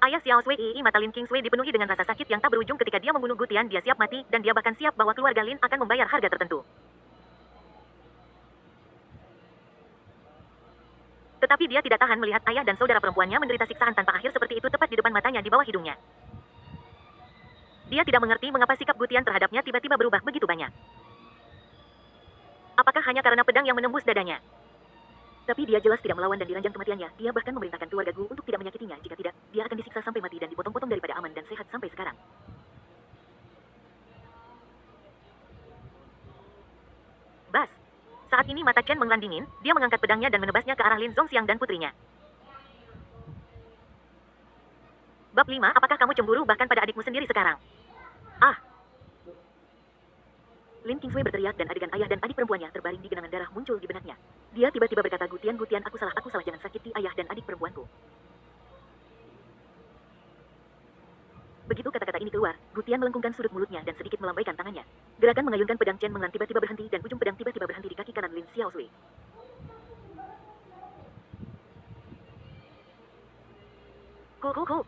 Ayah Xiaoshui mata Lin Kingsway dipenuhi dengan rasa sakit yang tak berujung ketika dia membunuh Gutian. Dia siap mati, dan dia bahkan siap bahwa keluarga Lin akan membayar harga tertentu. Tetapi dia tidak tahan melihat ayah dan saudara perempuannya menderita siksaan tanpa akhir seperti itu tepat di depan matanya di bawah hidungnya. Dia tidak mengerti mengapa sikap Gutian terhadapnya tiba-tiba berubah begitu banyak. Apakah hanya karena pedang yang menembus dadanya? Tapi dia jelas tidak melawan dan diranjang kematiannya. Dia bahkan memerintahkan keluarga Gu untuk tidak menyakitinya. Jika tidak, dia akan disiksa sampai mati dan dipotong-potong daripada aman dan sehat sampai sekarang. Bas. Saat ini mata Chen mengelan dingin, dia mengangkat pedangnya dan menebasnya ke arah Lin Zongxiang dan putrinya. Bab 5, apakah kamu cemburu bahkan pada adikmu sendiri sekarang? Ah! Lin Kingsway berteriak dan adegan ayah dan adik perempuannya terbaring di genangan darah muncul di benaknya. Dia tiba-tiba berkata, Gutian, aku salah, jangan sakiti ayah dan adik perempuanku. Begitu kata-kata ini keluar, Gutian melengkungkan sudut mulutnya dan sedikit melambaikan tangannya. Gerakan mengayunkan pedang Chen mengelan tiba-tiba berhenti dan ujung pedang tiba-tiba berhenti di kaki kanan Lin Xiaoshui. Ku.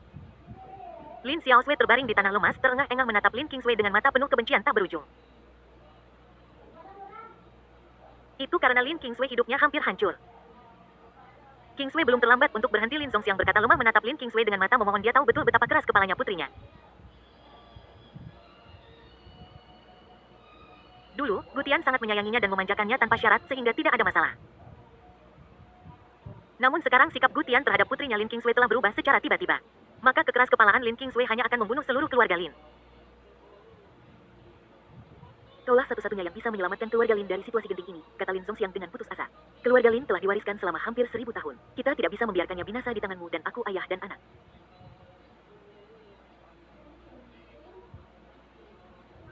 Lin Xiaoshui terbaring di tanah lemas, terengah-engah menatap Lin Kingsway dengan mata penuh kebencian tak berujung. Itu karena Lin Kingsway hidupnya hampir hancur. Kingsway belum terlambat untuk berhenti. Lin Zongxiang berkata lemah menatap Lin Kingsway dengan mata memohon. Dia tahu betul betapa keras kepalanya putrinya. Dulu, Gutian sangat menyayanginya dan memanjakannya tanpa syarat sehingga tidak ada masalah. Namun sekarang sikap Gutian terhadap putrinya Lin Kingsway telah berubah secara tiba-tiba. Maka kekeras kepalaan Lin Kingsway hanya akan membunuh seluruh keluarga Lin. Kaulah satu-satunya yang bisa menyelamatkan keluarga Lin dari situasi genting ini, kata Lin Zongxiang dengan putus asa. Keluarga Lin telah diwariskan selama hampir 1000 tahun. Kita tidak bisa membiarkannya binasa di tanganmu dan aku ayah dan anak.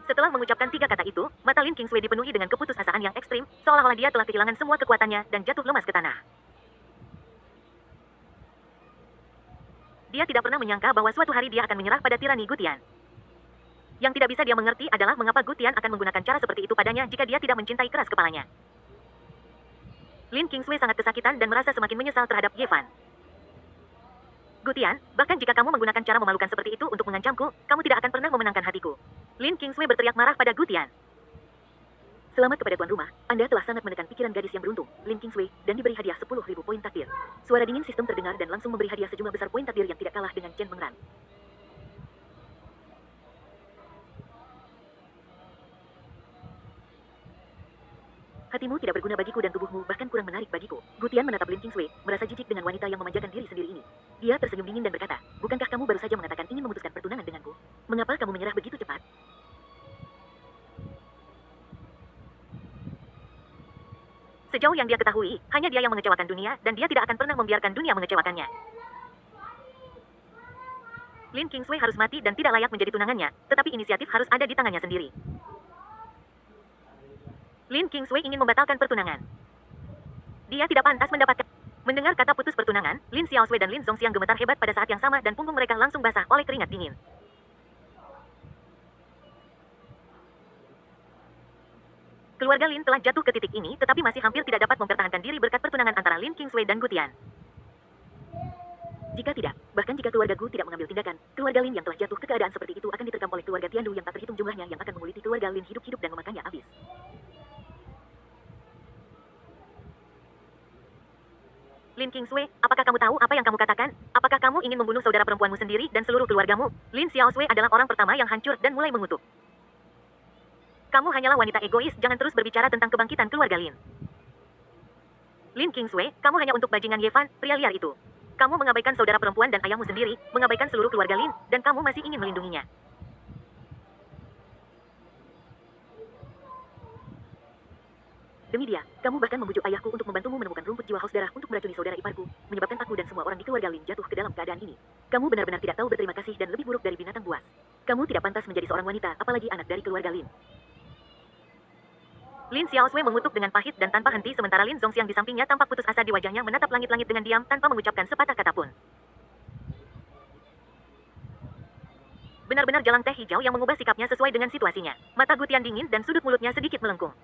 Setelah mengucapkan 3 kata itu, mata Lin Kingsway dipenuhi dengan keputusasaan yang ekstrim, seolah-olah dia telah kehilangan semua kekuatannya dan jatuh lemas ke tanah. Dia tidak pernah menyangka bahwa suatu hari dia akan menyerah pada tirani Gutian. Yang tidak bisa dia mengerti adalah mengapa Gutian akan menggunakan cara seperti itu padanya jika dia tidak mencintai keras kepalanya. Lin Kingsway sangat kesakitan dan merasa semakin menyesal terhadap Yevan. Gutian, bahkan jika kamu menggunakan cara memalukan seperti itu untuk mengancamku, kamu tidak akan pernah memenangkan hatiku. Lin Kingsway berteriak marah pada Gutian. Selamat kepada tuan rumah, Anda telah sangat menekan pikiran gadis yang beruntung, Lin Kingsway, dan diberi hadiah 10.000 poin takdir. Suara dingin sistem terdengar dan langsung memberi hadiah sejumlah besar poin takdir yang tidak kalah dengan Chen Mengran. Hatimu tidak berguna bagiku dan tubuhmu bahkan kurang menarik bagiku. Gutian menatap Lin Kingsway, merasa jijik dengan wanita yang memanjakan diri sendiri ini. Dia tersenyum dingin dan berkata, bukankah kamu baru saja mengatakan ingin memutuskan pertunangan denganku? Mengapa kamu menyerah begitu cepat? Sejauh yang dia ketahui, hanya dia yang mengecewakan dunia, dan dia tidak akan pernah membiarkan dunia mengecewakannya. Lin Kingsway harus mati dan tidak layak menjadi tunangannya, tetapi inisiatif harus ada di tangannya sendiri. Lin Kingsway ingin membatalkan pertunangan. Dia tidak pantas mendapatkan... Mendengar kata putus pertunangan, Lin Xiaosui dan Lin Zongxiang gemetar hebat pada saat yang sama dan punggung mereka langsung basah oleh keringat dingin. Keluarga Lin telah jatuh ke titik ini, tetapi masih hampir tidak dapat mempertahankan diri berkat pertunangan antara Lin Qingswei dan Gu Tian. Jika tidak, bahkan jika keluarga Gu tidak mengambil tindakan, keluarga Lin yang telah jatuh ke keadaan seperti itu akan diterkam oleh keluarga Tiandu yang tak terhitung jumlahnya yang akan menguliti keluarga Lin hidup-hidup dan memakannya habis. Lin Qingswei, apakah kamu tahu apa yang kamu katakan? Apakah kamu ingin membunuh saudara perempuanmu sendiri dan seluruh keluargamu? Lin Xiaosui adalah orang pertama yang hancur dan mulai mengutuk. Kamu hanyalah wanita egois, jangan terus berbicara tentang kebangkitan keluarga Lin. Lin Qingswei, kamu hanya untuk bajingan Ye Fan, pria liar itu. Kamu mengabaikan saudara perempuan dan ayahmu sendiri, mengabaikan seluruh keluarga Lin, dan kamu masih ingin melindunginya. Demi dia, kamu bahkan membujuk ayahku untuk membantumu menemukan rumput jiwa haus darah untuk meracuni saudara iparku, menyebabkan aku dan semua orang di keluarga Lin jatuh ke dalam keadaan ini. Kamu benar-benar tidak tahu berterima kasih dan lebih buruk dari binatang buas. Kamu tidak pantas menjadi seorang wanita, apalagi anak dari keluarga Lin. Lin Xiaosui mengutuk dengan pahit dan tanpa henti sementara Lin Zongxiang di sampingnya tampak putus asa di wajahnya menatap langit-langit dengan diam tanpa mengucapkan sepatah kata pun. Benar-benar jalang teh hijau yang mengubah sikapnya sesuai dengan situasinya. Mata Gu Tian dingin dan sudut mulutnya sedikit melengkung.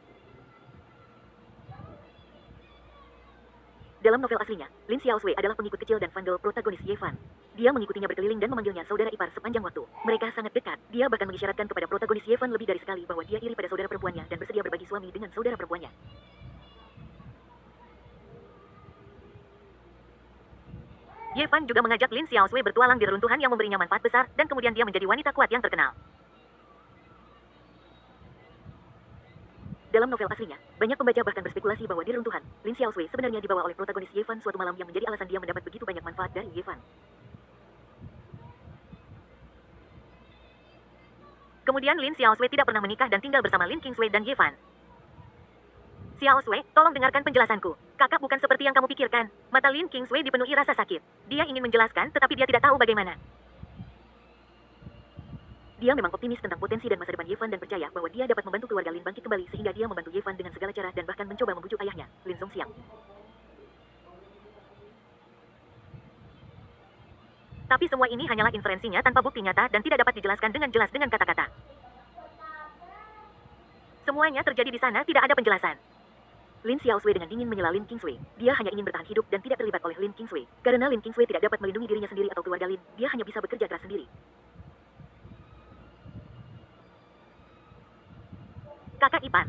Dalam novel aslinya, Lin Xiaosui adalah pengikut kecil dan vandal protagonis Ye Fan. Dia mengikutinya berkeliling dan memanggilnya saudara ipar sepanjang waktu. Mereka sangat dekat. Dia bahkan mengisyaratkan kepada protagonis Ye Fan lebih dari sekali bahwa dia iri pada saudara perempuannya dan bersedia berbagi suami dengan saudara perempuannya. Ye Fan juga mengajak Lin Xiaosui bertualang di reruntuhan yang memberinya manfaat besar, dan kemudian dia menjadi wanita kuat yang terkenal. Dalam novel aslinya, banyak pembaca bahkan berspekulasi bahwa di reruntuhan, Lin Xiaosui sebenarnya dibawa oleh protagonis Ye Fan suatu malam yang menjadi alasan dia mendapat begitu banyak manfaat dari Ye Fan. Kemudian Lin Xiaosui tidak pernah menikah dan tinggal bersama Lin Qingswei dan Ye Fan. Xiaosui, tolong dengarkan penjelasanku. Kakak bukan seperti yang kamu pikirkan. Mata Lin Qingswei dipenuhi rasa sakit. Dia ingin menjelaskan, tetapi dia tidak tahu bagaimana. Dia memang optimis tentang potensi dan masa depan Ye Fan dan percaya bahwa dia dapat membantu keluarga Lin bangkit kembali sehingga dia membantu Ye Fan dengan segala cara dan bahkan mencoba membujuk ayahnya, Lin Zongxiang. Tapi semua ini hanyalah inferensinya tanpa bukti nyata dan tidak dapat dijelaskan dengan jelas dengan kata-kata. Semuanya terjadi di sana, tidak ada penjelasan. Lin Xiaosui dengan dingin menyela Lin Qingswei. Dia hanya ingin bertahan hidup dan tidak terlibat oleh Lin Qingswei. Karena Lin Qingswei tidak dapat melindungi dirinya sendiri atau keluarga Lin, dia hanya bisa bekerja keras sendiri. Kakak ipar.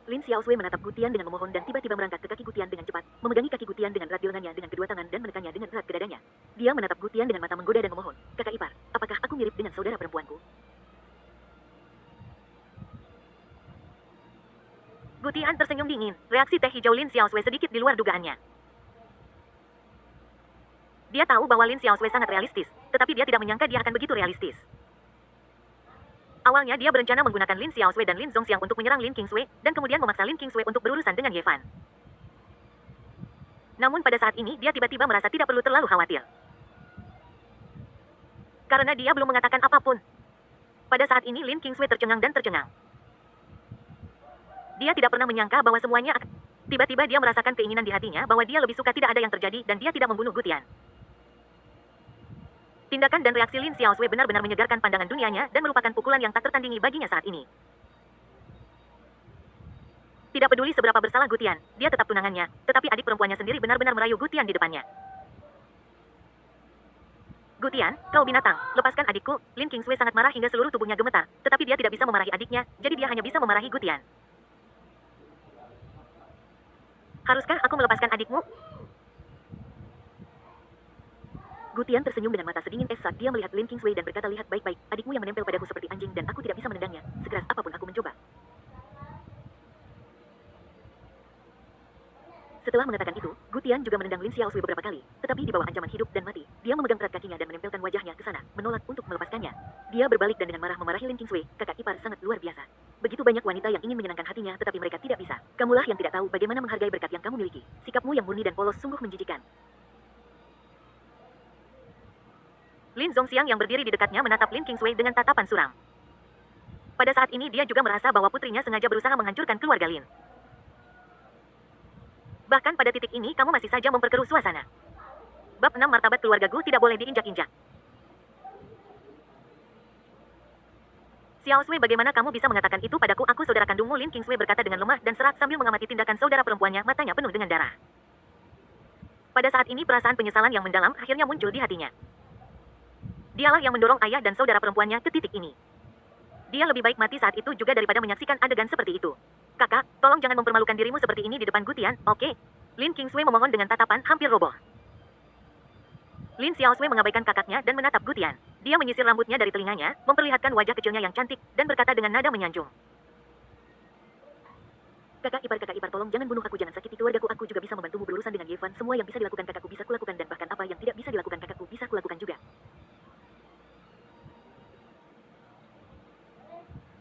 Lin Xiaosui menatap Gu Tian dengan memohon dan tiba-tiba merangkak ke kaki Gu Tian dengan cepat, memegangi kaki Gu Tian dengan erat di lengannya dengan kedua tangan dan menekannya dengan erat ke dadanya. Dia menatap Gu Tian dengan mata menggoda dan memohon, "Kakak ipar, apakah aku mirip dengan saudara perempuanku?" Gu Tian tersenyum dingin. Reaksi teh hijau Lin Xiaosui sedikit di luar dugaannya. Dia tahu bahwa Lin Xiaosui sangat realistis, tetapi dia tidak menyangka dia akan begitu realistis. Awalnya dia berencana menggunakan Lin Xiaosui dan Lin Zongxiang untuk menyerang Lin Qingswei, dan kemudian memaksa Lin Qingswei untuk berurusan dengan Ye Fan. Namun pada saat ini dia tiba-tiba merasa tidak perlu terlalu khawatir. Karena dia belum mengatakan apapun. Pada saat ini Lin Qingswei tercengang dan tercengang. Dia tidak pernah menyangka bahwa semuanya akan... Tiba-tiba dia merasakan keinginan di hatinya bahwa dia lebih suka tidak ada yang terjadi dan dia tidak membunuh Gu Tian. Tindakan dan reaksi Lin Xiaosui benar-benar menyegarkan pandangan dunianya dan merupakan pukulan yang tak tertandingi baginya saat ini. Tidak peduli seberapa bersalah Gu Tian, dia tetap tunangannya, tetapi adik perempuannya sendiri benar-benar merayu Gu Tian di depannya. Gu Tian, kau binatang, lepaskan adikku. Lin Qingswei sangat marah hingga seluruh tubuhnya gemetar, tetapi dia tidak bisa memarahi adiknya, jadi dia hanya bisa memarahi Gu Tian. Haruskah aku melepaskan adikmu? Gu Tian tersenyum dengan mata sedingin es saat dia melihat Lin Qingswei dan berkata, "Lihat baik-baik, adikmu yang menempel padaku seperti anjing dan aku tidak bisa menendangnya, sekeras apapun aku mencoba." Setelah mengatakan itu, Gu Tian juga menendang Lin Xiaosui beberapa kali, tetapi di bawah ancaman hidup dan mati, dia memegang erat kakinya dan menempelkan wajahnya ke sana, menolak untuk melepaskannya. Dia berbalik dan dengan marah memarahi Lin Qingswei, "Kakak ipar sangat luar biasa. Begitu banyak wanita yang ingin menyenangkan hatinya tetapi mereka tidak bisa. Kamulah yang tidak tahu bagaimana menghargai berkat yang kamu miliki. Sikapmu yang murni dan polos sungguh menjijikan." Lin Zongxiang yang berdiri di dekatnya menatap Lin Qingswei dengan tatapan suram. Pada saat ini dia juga merasa bahwa putrinya sengaja berusaha menghancurkan keluarga Lin. Bahkan pada titik ini kamu masih saja memperkeruh suasana. Bab 6 martabat keluarga Gu tidak boleh diinjak-injak. Xiao Sui, bagaimana kamu bisa mengatakan itu padaku? Aku saudara kandungmu. Lin Kingsway berkata dengan lemah dan serak sambil mengamati tindakan saudara perempuannya, matanya penuh dengan darah. Pada saat ini perasaan penyesalan yang mendalam akhirnya muncul di hatinya. Dialah yang mendorong ayah dan saudara perempuannya ke titik ini. Dia lebih baik mati saat itu juga daripada menyaksikan adegan seperti itu. Kakak, tolong jangan mempermalukan dirimu seperti ini di depan Gutian, oke? Lin Kingsway memohon dengan tatapan hampir roboh. Lin Xiaosui mengabaikan kakaknya dan menatap Gutian. Dia menyisir rambutnya dari telinganya, memperlihatkan wajah kecilnya yang cantik, dan berkata dengan nada menyanjung. Kakak ipar, tolong jangan bunuh aku, jangan sakiti keluargaku. Aku juga bisa membantumu berurusan dengan Yevan. Semua yang bisa dilakukan kakakku bisa kulakukan, dan bahkan apa yang tidak bisa dilakukan kakakku bisa kulakukan juga.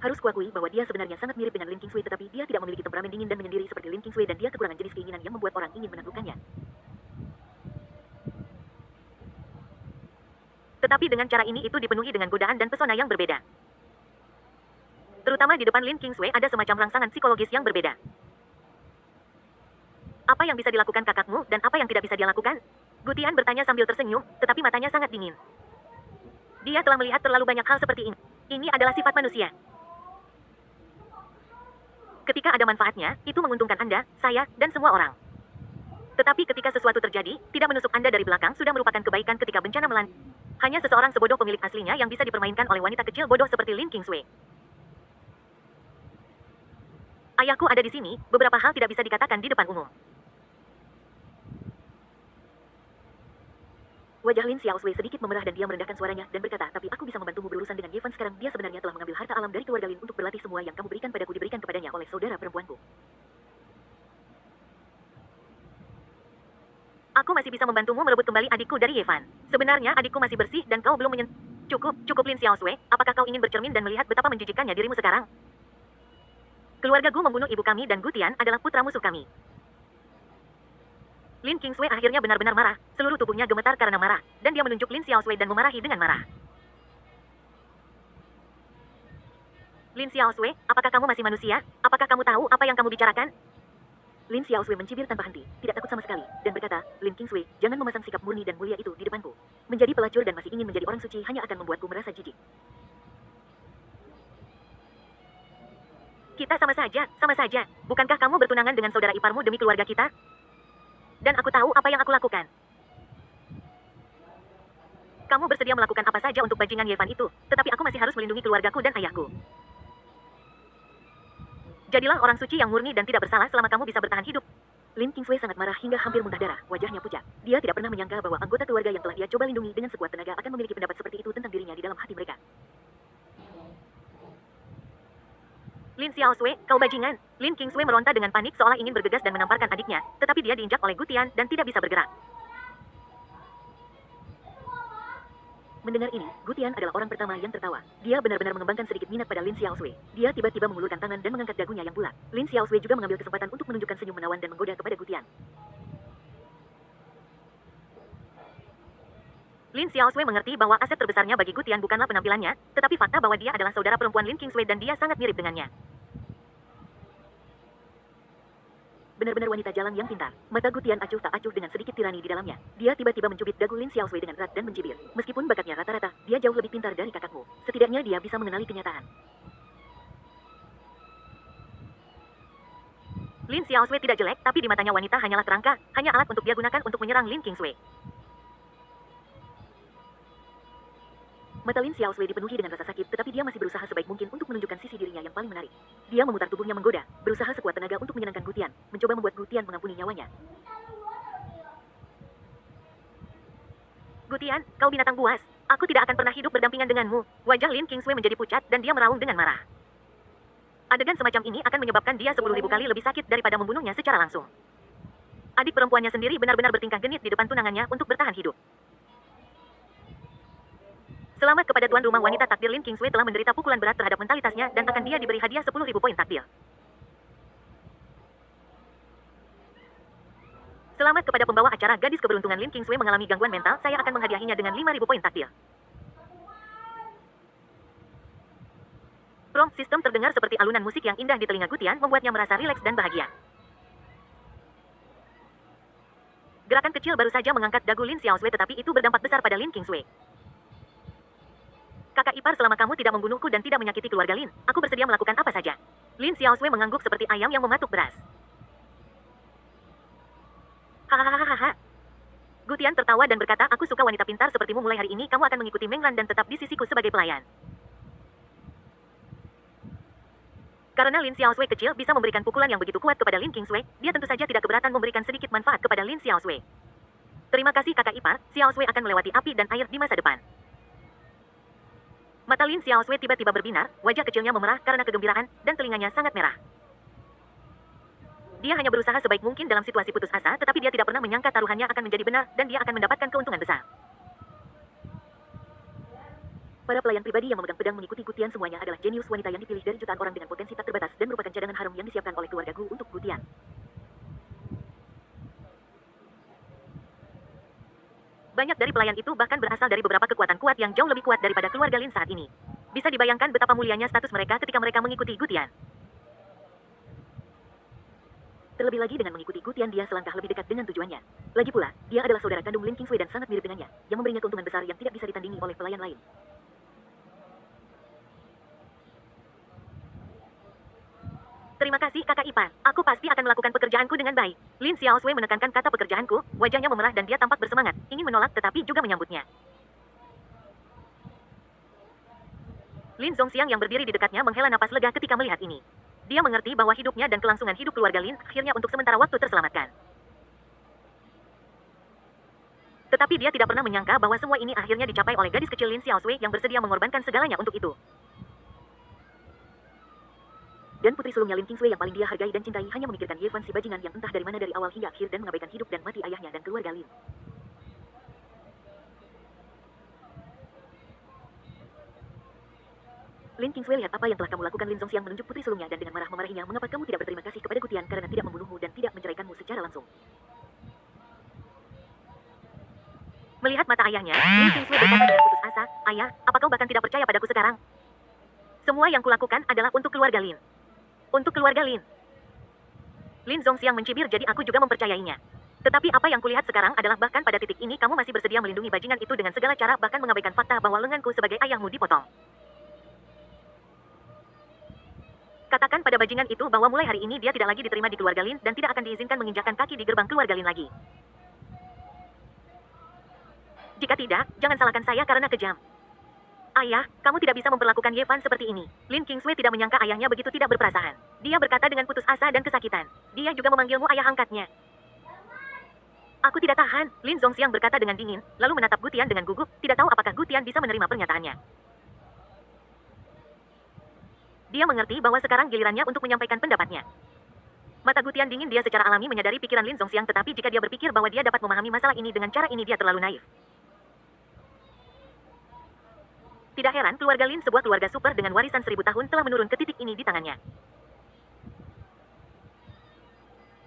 Harus kuakui bahwa dia sebenarnya sangat mirip dengan Lin Kingsway, tetapi dia tidak memiliki temperamen dingin dan menyendiri seperti Lin Kingsway, dan dia kekurangan jenis keinginan yang membuat orang ingin menaklukkannya. Tetapi dengan cara ini itu dipenuhi dengan godaan dan pesona yang berbeda. Terutama di depan Lin Kingsway ada semacam rangsangan psikologis yang berbeda. Apa yang bisa dilakukan kakakmu dan apa yang tidak bisa dia lakukan? Gutian bertanya sambil tersenyum, tetapi matanya sangat dingin. Dia telah melihat terlalu banyak hal seperti ini. Ini adalah sifat manusia. Ketika ada manfaatnya, itu menguntungkan Anda, saya, dan semua orang. Tetapi ketika sesuatu terjadi, tidak menusuk Anda dari belakang sudah merupakan kebaikan ketika bencana melanda. Hanya seseorang sebodoh pemilik aslinya yang bisa dipermainkan oleh wanita kecil bodoh seperti Lin Kingsway. Ayahku ada di sini, beberapa hal tidak bisa dikatakan di depan umum. Wajah Lin Xiaosui sedikit memerah dan dia merendahkan suaranya dan berkata, tapi aku bisa membantumu berurusan dengan Yevan sekarang. Dia sebenarnya telah mengambil harta alam dari keluarga Lin untuk berlatih. Semua yang kamu berikan padaku diberikan kepadanya oleh saudara perempuanku. Aku masih bisa membantumu merebut kembali adikku dari Yevan. Sebenarnya adikku masih bersih dan kau belum menyentuh. Cukup Lin Xiaosui, apakah kau ingin bercermin dan melihat betapa menjijikkannya dirimu sekarang? Keluarga Gu membunuh ibu kami dan Gutian adalah putra musuh kami. Lin Kingsway akhirnya benar-benar marah, seluruh tubuhnya gemetar karena marah, dan dia menunjuk Lin Xiaosui dan memarahi dengan marah. Lin Xiaosui, apakah kamu masih manusia? Apakah kamu tahu apa yang kamu bicarakan? Lin Xiaosui mencibir tanpa henti, tidak takut sama sekali, dan berkata, Lin Kingsway, jangan memasang sikap murni dan mulia itu di depanku. Menjadi pelacur dan masih ingin menjadi orang suci hanya akan membuatku merasa jijik. Kita sama saja. Bukankah kamu bertunangan dengan saudara iparmu demi keluarga kita? Dan aku tahu apa yang aku lakukan. Kamu bersedia melakukan apa saja untuk bajingan Yevan itu, tetapi aku masih harus melindungi keluargaku dan ayahku. Jadilah orang suci yang murni dan tidak bersalah selama kamu bisa bertahan hidup. Lin Kingsway sangat marah hingga hampir muntah darah, wajahnya pucat. Dia tidak pernah menyangka bahwa anggota keluarga yang telah dia coba lindungi dengan sekuat tenaga akan memiliki pendapat seperti itu tentang dirinya di dalam hati mereka. Lin Xiaosui, kau bajingan. Lin Kingsway meronta dengan panik seolah ingin bergegas dan menamparkan adiknya, tetapi dia diinjak oleh Gutian dan tidak bisa bergerak. Mendengar ini, Gutian adalah orang pertama yang tertawa. Dia benar-benar mengembangkan sedikit minat pada Lin Xiaosui. Dia tiba-tiba mengulurkan tangan dan mengangkat dagunya yang bulat. Lin Xiaosui juga mengambil kesempatan untuk menunjukkan senyum menawan dan menggoda kepada Gutian. Lin Xiaosui mengerti bahwa aset terbesarnya bagi Gutian bukanlah penampilannya, tetapi fakta bahwa dia adalah saudara perempuan Lin Kingsway dan dia sangat mirip dengannya. Benar-benar wanita jalan yang pintar. Mata Gutian acuh tak acuh dengan sedikit tirani di dalamnya. Dia tiba-tiba mencubit dagu Lin Xiaosui dengan erat dan mencibir. Meskipun bakatnya rata-rata, dia jauh lebih pintar dari kakakmu. Setidaknya dia bisa mengenali kenyataan. Lin Xiaosui tidak jelek, tapi di matanya wanita hanyalah kerangka, hanya alat untuk dia gunakan untuk menyerang Lin Kingsway. Mata Lin Xiaosui dipenuhi dengan rasa sakit, tetapi dia masih berusaha sebaik mungkin untuk menunjukkan sisi dirinya yang paling menarik. Dia memutar tubuhnya menggoda, berusaha sekuat tenaga untuk menyenangkan Gutian, mencoba membuat Gutian mengampuni nyawanya. Gutian, kau binatang buas. Aku tidak akan pernah hidup berdampingan denganmu. Wajah Lin Kingsway menjadi pucat dan dia meraung dengan marah. Adegan semacam ini akan menyebabkan dia 10.000 kali lebih sakit daripada membunuhnya secara langsung. Adik perempuannya sendiri benar-benar bertingkah genit di depan tunangannya untuk bertahan hidup. Selamat kepada tuan rumah wanita takdir. Lin Kingsway telah menderita pukulan berat terhadap mentalitasnya dan akan dia diberi hadiah 10.000 poin takdir. Selamat kepada pembawa acara gadis keberuntungan. Lin Kingsway mengalami gangguan mental, saya akan menghadiahinya dengan 5.000 poin takdir. Prompt sistem terdengar seperti alunan musik yang indah di telinga Gutian, membuatnya merasa rileks dan bahagia. Gerakan kecil baru saja mengangkat dagu Lin Xiaosui tetapi itu berdampak besar pada Lin Qingsui. Kakak ipar, selama kamu tidak membunuhku dan tidak menyakiti keluarga Lin, aku bersedia melakukan apa saja. Lin Xiaosui mengangguk seperti ayam yang mematuk beras. Hahaha. Gutian tertawa dan berkata, aku suka wanita pintar sepertimu. Mulai hari ini kamu akan mengikuti Menglan dan tetap di sisiku sebagai pelayan. Karena Lin Xiaosui kecil bisa memberikan pukulan yang begitu kuat kepada Lin Qingsui, dia tentu saja tidak keberatan memberikan sedikit manfaat kepada Lin Xiaosui. Terima kasih kakak ipar, Xiaosui akan melewati api dan air di masa depan. Mata Lin Xiaosui tiba-tiba berbinar, wajah kecilnya memerah karena kegembiraan, dan telinganya sangat merah. Dia hanya berusaha sebaik mungkin dalam situasi putus asa, tetapi dia tidak pernah menyangka taruhannya akan menjadi benar, dan dia akan mendapatkan keuntungan besar. Para pelayan pribadi yang memegang pedang mengikuti Gutian semuanya adalah jenius wanita yang dipilih dari jutaan orang dengan potensi tak terbatas dan merupakan cadangan harum yang disiapkan oleh keluarga Gu untuk Gutian. Banyak dari pelayan itu bahkan berasal dari beberapa kekuatan kuat yang jauh lebih kuat daripada keluarga Lin saat ini. Bisa dibayangkan betapa mulianya status mereka ketika mereka mengikuti Gutian. Terlebih lagi dengan mengikuti Gutian, dia selangkah lebih dekat dengan tujuannya. Lagi pula, dia adalah saudara kandung Lin Qingsui dan sangat mirip dengannya, yang memberinya keuntungan besar yang tidak bisa ditandingi oleh pelayan lain. Terima kasih kakak ipar, aku pasti akan melakukan pekerjaanku dengan baik. Lin Xiaosui menekankan kata pekerjaanku, wajahnya memerah dan dia tampak bersemangat, ingin menolak tetapi juga menyambutnya. Lin Zongxiang yang berdiri di dekatnya menghela napas lega ketika melihat ini. Dia mengerti bahwa hidupnya dan kelangsungan hidup keluarga Lin akhirnya untuk sementara waktu terselamatkan. Tetapi dia tidak pernah menyangka bahwa semua ini akhirnya dicapai oleh gadis kecil Lin Xiaosui yang bersedia mengorbankan segalanya untuk itu. Dan putri sulungnya Lin Qingsui yang paling dia hargai dan cintai hanya memikirkan Ye Fan si bajingan yang entah dari mana dari awal hingga akhir dan mengabaikan hidup dan mati ayahnya dan keluarga Lin. Lin Qingsui, lihat apa yang telah kamu lakukan. Lin Zongxiang menunjuk putri sulungnya dan dengan marah memarahinya. Mengapa kamu tidak berterima kasih kepada Gutian karena tidak membunuhmu dan tidak menceraikanmu secara langsung? Melihat mata ayahnya, Lin Qingsui berkata dengan putus asa, ayah, apa kau bahkan tidak percaya padaku sekarang? Semua yang kulakukan adalah untuk keluarga Lin. Untuk keluarga Lin. Lin Zongxiang mencibir, jadi aku juga mempercayainya. Tetapi apa yang kulihat sekarang adalah bahkan pada titik ini kamu masih bersedia melindungi bajingan itu dengan segala cara, bahkan mengabaikan fakta bahwa lenganku sebagai ayahmu dipotong. Katakan pada bajingan itu bahwa mulai hari ini dia tidak lagi diterima di keluarga Lin dan tidak akan diizinkan menginjakkan kaki di gerbang keluarga Lin lagi. Jika tidak, jangan salahkan saya karena kejam. Ayah, kamu tidak bisa memperlakukan Ye Fan seperti ini. Lin Qingsui tidak menyangka ayahnya begitu tidak berperasaan. Dia berkata dengan putus asa dan kesakitan. Dia juga memanggilmu ayah angkatnya. Aku tidak tahan, Lin Zongxiang berkata dengan dingin, lalu menatap Gutian dengan gugup, tidak tahu apakah Gutian bisa menerima pernyataannya. Dia mengerti bahwa sekarang gilirannya untuk menyampaikan pendapatnya. Mata Gutian dingin, dia secara alami menyadari pikiran Lin Zongxiang, tetapi jika dia berpikir bahwa dia dapat memahami masalah ini dengan cara ini, dia terlalu naif. Tidak heran keluarga Lin, sebuah keluarga super dengan warisan 1000 tahun, telah menurun ke titik ini di tangannya.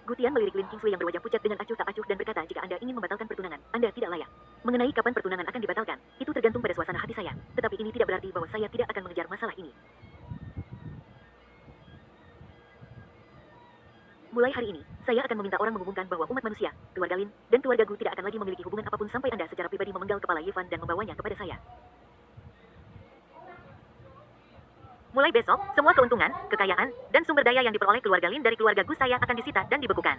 Gutian melirik Lin Qingsui yang berwajah pucat dengan acuh tak acuh dan berkata, jika Anda ingin membatalkan pertunangan, Anda tidak layak. Mengenai kapan pertunangan akan dibatalkan, itu tergantung pada suasana hati saya. Tetapi ini tidak berarti bahwa saya tidak akan mengejar masalah ini. Mulai hari ini, saya akan meminta orang mengumumkan bahwa umat manusia, keluarga Lin, dan keluarga Gu tidak akan lagi memiliki hubungan apapun sampai Anda secara pribadi memenggal kepala Ye Fan dan membawanya kepada saya. Mulai besok, semua keuntungan, kekayaan, dan sumber daya yang diperoleh keluarga Lin dari keluarga Gu saya akan disita dan dibekukan.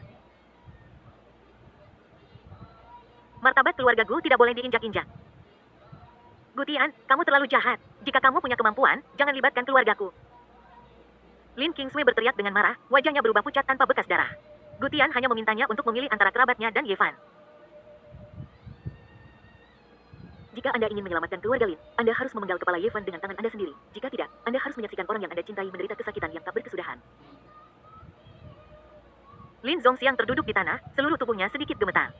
Martabat keluarga Gu tidak boleh diinjak-injak. Gutian, kamu terlalu jahat. Jika kamu punya kemampuan, jangan libatkan keluargaku. Lin Qingsui berteriak dengan marah, wajahnya berubah pucat tanpa bekas darah. Gutian hanya memintanya untuk memilih antara kerabatnya dan Ye Fan. Jika Anda ingin menyelamatkan keluarga Lin, Anda harus memenggal kepala Ye Fan dengan tangan Anda sendiri. Jika tidak, Anda harus menyaksikan orang yang Anda cintai menderita kesakitan yang tak berkesudahan. Lin Zongxiang terduduk di tanah, seluruh tubuhnya sedikit gemetar.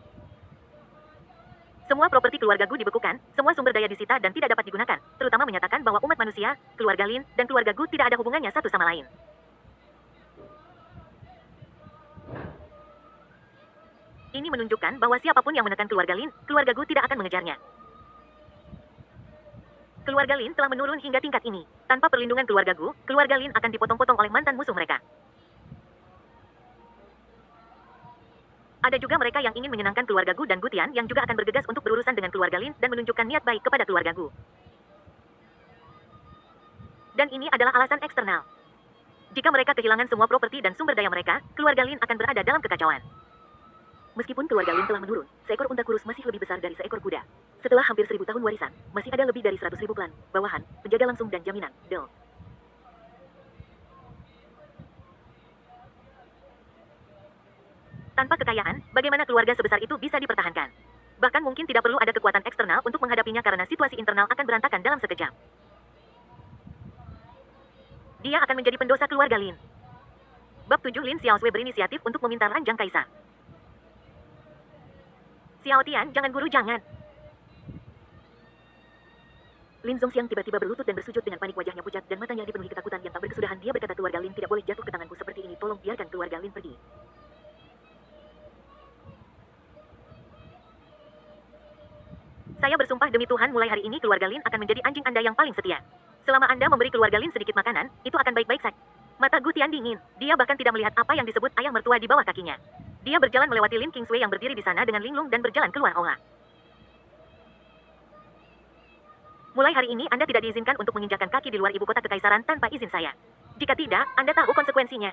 Semua properti keluarga Gu dibekukan, semua sumber daya disita dan tidak dapat digunakan, terutama menyatakan bahwa umat manusia, keluarga Lin, dan keluarga Gu tidak ada hubungannya satu sama lain. Ini menunjukkan bahwa siapapun yang menekan keluarga Lin, keluarga Gu tidak akan mengejarnya. Keluarga Lin telah menurun hingga tingkat ini. Tanpa perlindungan keluarga Gu, keluarga Lin akan dipotong-potong oleh mantan musuh mereka. Ada juga mereka yang ingin menyenangkan keluarga Gu dan Gutian yang juga akan bergegas untuk berurusan dengan keluarga Lin dan menunjukkan niat baik kepada keluarga Gu. Dan ini adalah alasan eksternal. Jika mereka kehilangan semua properti dan sumber daya mereka, keluarga Lin akan berada dalam kekacauan. Meskipun keluarga Lin telah menurun, seekor unta kurus masih lebih besar dari seekor kuda. Setelah hampir 1000 tahun warisan, masih ada lebih dari 100.000 klan, bawahan, penjaga langsung dan jaminan, Del. Tanpa kekayaan, bagaimana keluarga sebesar itu bisa dipertahankan? Bahkan mungkin tidak perlu ada kekuatan eksternal untuk menghadapinya karena situasi internal akan berantakan dalam sekejap. Dia akan menjadi pendosa keluarga Lin. Bab 7 Lin Xiaosui berinisiatif untuk meminta ranjang kaisar. Xiao Tian, jangan guru, jangan. Lin Zongxiang tiba-tiba berlutut dan bersujud dengan panik, wajahnya pucat dan matanya dipenuhi ketakutan yang tak berkesudahan. Dia berkata, keluarga Lin tidak boleh jatuh ke tanganku seperti ini, tolong biarkan keluarga Lin pergi. Saya bersumpah demi Tuhan, mulai hari ini keluarga Lin akan menjadi anjing Anda yang paling setia. Selama Anda memberi keluarga Lin sedikit makanan, itu akan baik-baik saja. Mata Gutian dingin. Dia bahkan tidak melihat apa yang disebut ayah mertua di bawah kakinya. Dia berjalan melewati Lin Kingsway yang berdiri di sana dengan linglung dan berjalan keluar aula. Mulai hari ini Anda tidak diizinkan untuk menginjakkan kaki di luar ibu kota kekaisaran tanpa izin saya. Jika tidak, Anda tahu konsekuensinya.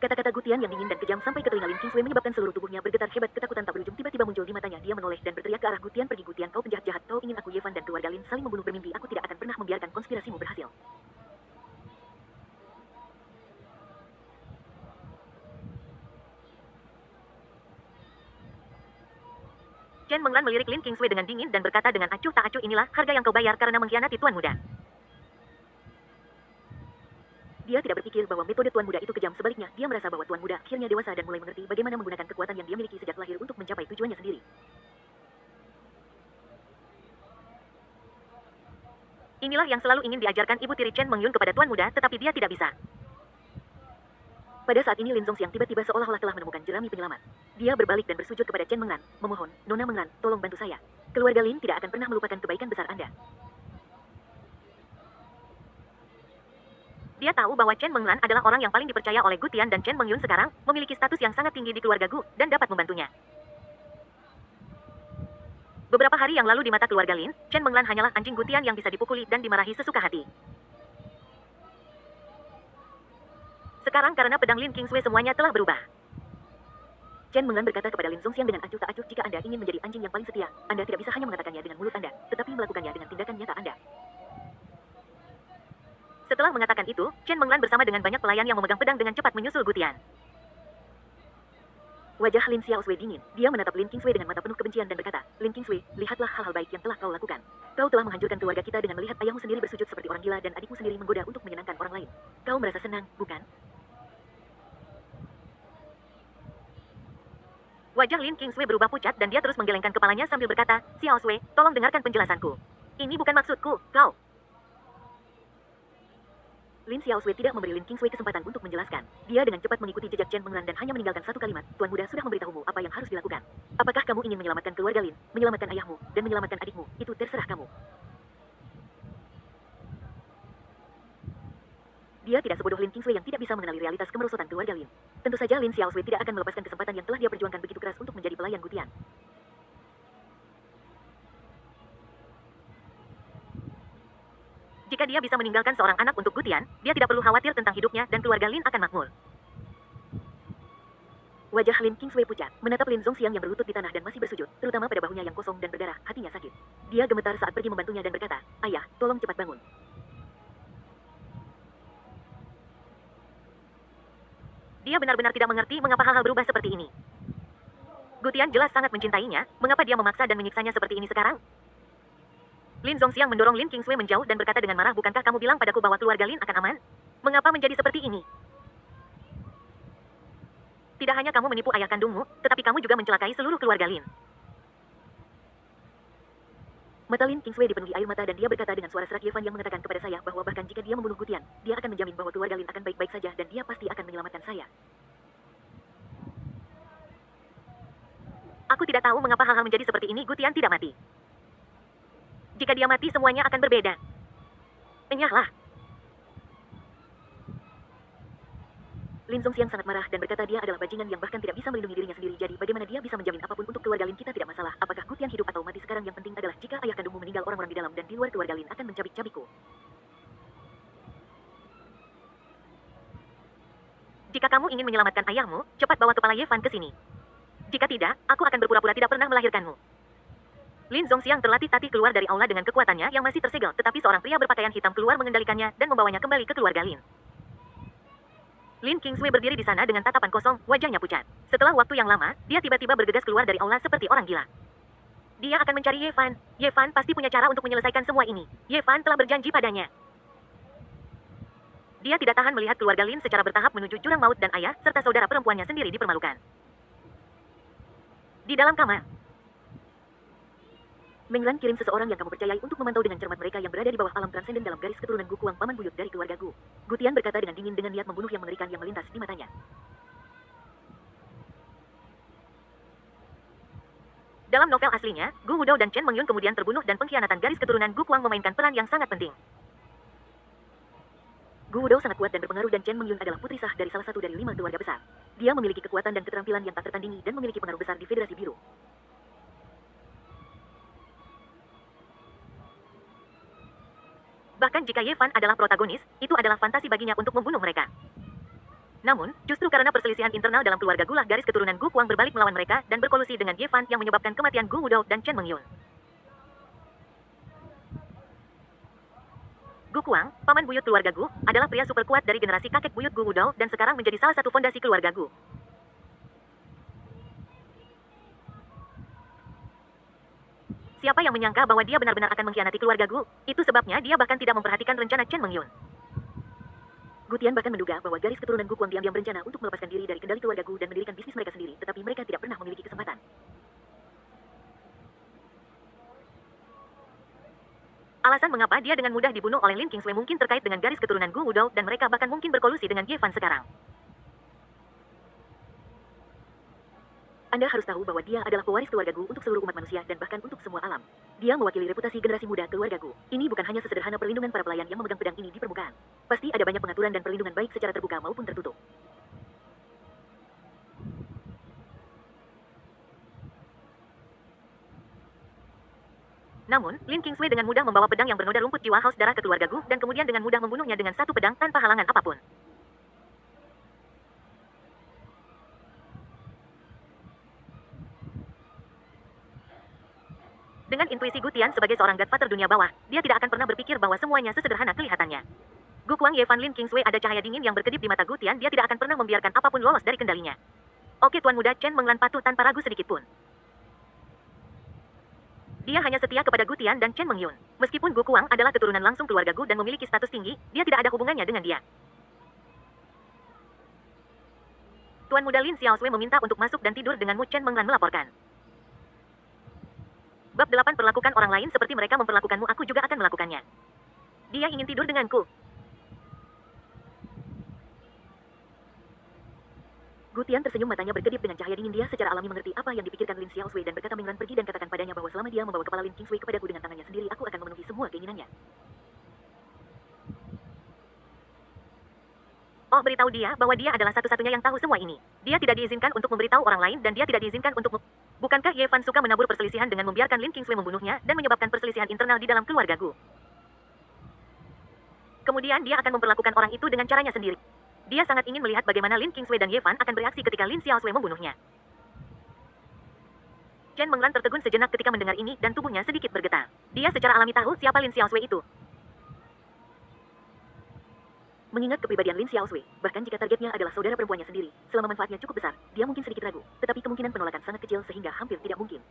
Kata-kata Gutian yang dingin dan kejam sampai ke telinga Lin Kingsway menyebabkan seluruh tubuhnya bergetar hebat. Ketakutan tak berujung tiba-tiba muncul di matanya. Dia menoleh dan berteriak ke arah Gutian, pergi Gutian, kau penjahat jahat, kau ingin aku, Yevan dan keluarga Lin saling membunuh bermimpi. Aku tidak akan pernah membiarkan konspirasimu berhasil. Chen Menglan melirik Lin Kingsway dengan dingin dan berkata dengan acuh tak acuh, inilah harga yang kau bayar karena mengkhianati Tuan Muda. Dia tidak berpikir bahwa metode Tuan Muda itu kejam, sebaliknya, dia merasa bahwa Tuan Muda akhirnya dewasa dan mulai mengerti bagaimana menggunakan kekuatan yang dia miliki sejak lahir untuk mencapai tujuannya sendiri. Inilah yang selalu ingin diajarkan ibu tiri Chen Mengyun kepada Tuan Muda, tetapi dia tidak bisa. Pada saat ini Lin Zongxiang tiba-tiba seolah-olah telah menemukan jerami penyelamat. Dia berbalik dan bersujud kepada Chen Menglan, memohon, Nona Menglan, tolong bantu saya. Keluarga Lin tidak akan pernah melupakan kebaikan besar Anda. Dia tahu bahwa Chen Menglan adalah orang yang paling dipercaya oleh Gutian dan Chen Mengyun sekarang memiliki status yang sangat tinggi di keluarga Gu dan dapat membantunya. Beberapa hari yang lalu di mata keluarga Lin, Chen Menglan hanyalah anjing Gutian yang bisa dipukuli dan dimarahi sesuka hati. Sekarang karena pedang Lin Kingsway semuanya telah berubah. Chen Menglan berkata kepada Lin Zongxiang dengan acuh tak acuh, jika Anda ingin menjadi anjing yang paling setia, Anda tidak bisa hanya mengatakannya dengan mulut Anda, tetapi melakukannya dengan tindakan nyata Anda. Setelah mengatakan itu, Chen Menglan bersama dengan banyak pelayan yang memegang pedang dengan cepat menyusul Gutian. Wajah Lin Xiaosui dingin. Dia menatap Lin Kingsway dengan mata penuh kebencian dan berkata, Lin Kingsway, lihatlah hal-hal baik yang telah kau lakukan. Kau telah menghancurkan keluarga kita dengan melihat ayahmu sendiri bersujud seperti orang gila dan adikmu sendiri menggoda untuk menyenangkan orang lain. Kau merasa senang, bukan? Wajah Lin Kingsway berubah pucat dan dia terus menggelengkan kepalanya sambil berkata, Xiaosui, tolong dengarkan penjelasanku. Ini bukan maksudku, kau. Lin Xiaosui tidak memberi Lin Kingsway kesempatan untuk menjelaskan. Dia dengan cepat mengikuti jejak Chen Menglan dan hanya meninggalkan satu kalimat, Tuan Muda sudah memberitahumu apa yang harus dilakukan. Apakah kamu ingin menyelamatkan keluarga Lin, menyelamatkan ayahmu, dan menyelamatkan adikmu, itu terserah kamu. Dia tidak sebodoh Lin Kingsway yang tidak bisa mengenali realitas kemerosotan keluarga Lin. Tentu saja Lin Xiaosui tidak akan melepaskan kesempatan yang telah dia perjuangkan begitu keras untuk menjadi pelayan Gutian. Jika dia bisa meninggalkan seorang anak untuk Gutian, dia tidak perlu khawatir tentang hidupnya dan keluarga Lin akan makmur. Wajah Lin Kingsway pucat, menatap Lin Zongxiang yang berlutut di tanah dan masih bersujud, terutama pada bahunya yang kosong dan berdarah, hatinya sakit. Dia gemetar saat pergi membantunya dan berkata, Ayah, tolong cepat bangun. Dia benar-benar tidak mengerti mengapa hal-hal berubah seperti ini. Gutian jelas sangat mencintainya, mengapa dia memaksa dan menyiksanya seperti ini sekarang? Lin Zongxiang mendorong Lin Kingsway menjauh dan berkata dengan marah, bukankah kamu bilang padaku bahwa keluarga Lin akan aman? Mengapa menjadi seperti ini? Tidak hanya kamu menipu ayah kandungmu, tetapi kamu juga mencelakai seluruh keluarga Lin. Mata Lin Kingsway dipenuhi air mata dan dia berkata dengan suara serak, Yevan yang mengatakan kepada saya bahwa bahkan jika dia membunuh Gutian, dia akan menjamin bahwa keluarga Lin akan baik-baik saja dan dia pasti akan menyelamatkan saya. Aku tidak tahu mengapa hal-hal menjadi seperti ini. Gutian tidak mati. Jika dia mati, semuanya akan berbeda. Enyahlah. Lin Zongxiang sangat marah dan berkata dia adalah bajingan yang bahkan tidak bisa melindungi dirinya sendiri. Jadi bagaimana dia bisa menjamin apapun untuk keluarga Lin? Kita tidak masalah. Apakah Gu Tian hidup atau mati sekarang? Yang penting adalah jika ayah kandungmu meninggal, orang-orang di dalam dan di luar keluarga Lin akan mencabik-cabikku. Jika kamu ingin menyelamatkan ayahmu, cepat bawa kepala Ye Fan ke sini. Jika tidak, aku akan berpura-pura tidak pernah melahirkanmu. Lin Zongxiang terlatih-tatih keluar dari aula dengan kekuatannya yang masih tersegel, tetapi seorang pria berpakaian hitam keluar mengendalikannya dan membawanya kembali ke keluarga Lin. Lin Kingsway berdiri di sana dengan tatapan kosong, wajahnya pucat. Setelah waktu yang lama, dia tiba-tiba bergegas keluar dari aula seperti orang gila. Dia akan mencari Ye Fan. Ye Fan pasti punya cara untuk menyelesaikan semua ini. Ye Fan telah berjanji padanya. Dia tidak tahan melihat keluarga Lin secara bertahap menuju jurang maut dan ayah serta saudara perempuannya sendiri dipermalukan. Di dalam kamar, Menglan kirim seseorang yang kamu percayai untuk memantau dengan cermat mereka yang berada di bawah alam transenden dalam garis keturunan Gu Kuang, paman buyut dari keluarga Gu. Gu Tian berkata dengan dingin dengan niat membunuh yang mengerikan yang melintas di matanya. Dalam novel aslinya, Gu Wudou dan Chen Mengyun kemudian terbunuh dan pengkhianatan garis keturunan Gu Kuang memainkan peran yang sangat penting. Gu Wudou sangat kuat dan berpengaruh dan Chen Mengyun adalah putri sah dari salah satu dari 5 keluarga besar. Dia memiliki kekuatan dan keterampilan yang tak tertandingi dan memiliki pengaruh besar di Federasi Biru. Bahkan jika Ye Fan adalah protagonis, itu adalah fantasi baginya untuk membunuh mereka. Namun, justru karena perselisihan internal dalam keluarga Gu lah garis keturunan Gu Kuang berbalik melawan mereka dan berkolusi dengan Ye Fan yang menyebabkan kematian Gu Wudou dan Chen Mengyun. Gu Kuang, paman buyut keluarga Gu, adalah pria super kuat dari generasi kakek buyut Gu Wudou dan sekarang menjadi salah satu fondasi keluarga Gu. Siapa yang menyangka bahwa dia benar-benar akan mengkhianati keluarga Gu? Itu sebabnya dia bahkan tidak memperhatikan rencana Chen Mengyun. Gu Tian bahkan menduga bahwa garis keturunan Gu Kuang diam-diam berencana untuk melepaskan diri dari kendali keluarga Gu dan mendirikan bisnis mereka sendiri, tetapi mereka tidak pernah memiliki kesempatan. Alasan mengapa dia dengan mudah dibunuh oleh Lin Kingsway mungkin terkait dengan garis keturunan Gu Wudou dan mereka bahkan mungkin berkolusi dengan Ye Fan sekarang. Anda harus tahu bahwa dia adalah pewaris keluarga Gu untuk seluruh umat manusia dan bahkan untuk semua alam. Dia mewakili reputasi generasi muda keluarga Gu. Ini bukan hanya sesederhana perlindungan para pelayan yang memegang pedang ini di permukaan. Pasti ada banyak pengaturan dan perlindungan baik secara terbuka maupun tertutup. Namun, Lin Kingsway dengan mudah membawa pedang yang bernoda rumput jiwa haus darah ke keluarga Gu dan kemudian dengan mudah membunuhnya dengan satu pedang tanpa halangan apapun. Dengan intuisi Gu Tian sebagai seorang Godfather dunia bawah, dia tidak akan pernah berpikir bahwa semuanya sesederhana kelihatannya. Gu Kuang Ye Fan Lin Kingsway ada cahaya dingin yang berkedip di mata Gu Tian, dia tidak akan pernah membiarkan apapun lolos dari kendalinya. Oke Tuan Muda, Chen Menglan patuh tanpa ragu sedikit pun. Dia hanya setia kepada Gu Tian dan Chen Mengyun. Meskipun Gu Kuang adalah keturunan langsung keluarga Gu dan memiliki status tinggi, dia tidak ada hubungannya dengan dia. Tuan Muda Lin Xiaosui meminta untuk masuk dan tidur denganmu, Chen Menglan melaporkan. Bab 8 perlakukan orang lain seperti mereka memperlakukanmu, aku juga akan melakukannya. Dia ingin tidur denganku. Gu Tian tersenyum, matanya berkedip dengan cahaya dingin. Dia secara alami mengerti apa yang dipikirkan Lin Xiaosui dan berkata, Menglan pergi dan katakan padanya bahwa selama dia membawa kepala Lin Kingsway kepadaku dengan tangannya sendiri, aku akan memenuhi semua keinginannya. Oh, beritahu dia bahwa dia adalah satu-satunya yang tahu semua ini. Dia tidak diizinkan untuk memberitahu orang lain dan dia tidak diizinkan untuk Bukankah Ye Fan suka menabur perselisihan dengan membiarkan Lin Kingsway membunuhnya dan menyebabkan perselisihan internal di dalam keluarga Gu? Kemudian dia akan memperlakukan orang itu dengan caranya sendiri. Dia sangat ingin melihat bagaimana Lin Kingsway dan Ye Fan akan bereaksi ketika Lin Xiaosui membunuhnya. Chen Menglan tertegun sejenak ketika mendengar ini dan tubuhnya sedikit bergetar. Dia secara alami tahu siapa Lin Xiaosui itu. Mengingat kepribadian Lin Xiaosui, bahkan jika targetnya adalah saudara perempuannya sendiri, selama manfaatnya cukup besar, dia mungkin sedikit ragu, tetapi kemungkinan penolakan sangat kecil sehingga hampir tidak mungkin.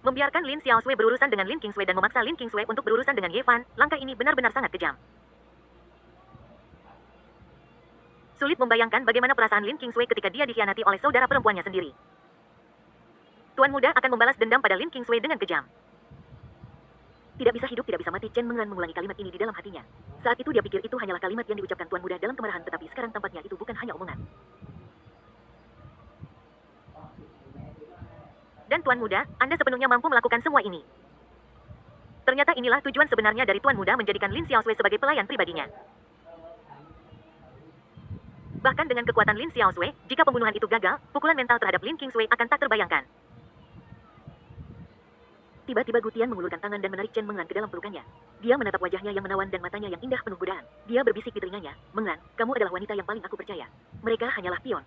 Membiarkan Lin Xiaosui berurusan dengan Lin Kingsway dan memaksa Lin Kingsway untuk berurusan dengan Ye Fan, langkah ini benar-benar sangat kejam. Sulit membayangkan bagaimana perasaan Lin Kingsway ketika dia dikhianati oleh saudara perempuannya sendiri. Tuan Muda akan membalas dendam pada Lin Kingsway dengan kejam. Tidak bisa hidup, tidak bisa mati. Chen Menglan mengulangi kalimat ini di dalam hatinya. Saat itu dia pikir itu hanyalah kalimat yang diucapkan Tuan Muda dalam kemarahan, tetapi sekarang tampaknya itu bukan hanya omongan. Dan Tuan Muda, Anda sepenuhnya mampu melakukan semua ini. Ternyata inilah tujuan sebenarnya dari Tuan Muda menjadikan Lin Xiaosui sebagai pelayan pribadinya. Bahkan dengan kekuatan Lin Xiaosui, jika pembunuhan itu gagal, pukulan mental terhadap Lin Kingsway akan tak terbayangkan. Tiba-tiba Gutian mengulurkan tangan dan menarik Chen Menglan ke dalam pelukannya. Dia menatap wajahnya yang menawan dan matanya yang indah penuh godaan. Dia berbisik di telinganya, "Menglan, kamu adalah wanita yang paling aku percaya. Mereka hanyalah pion."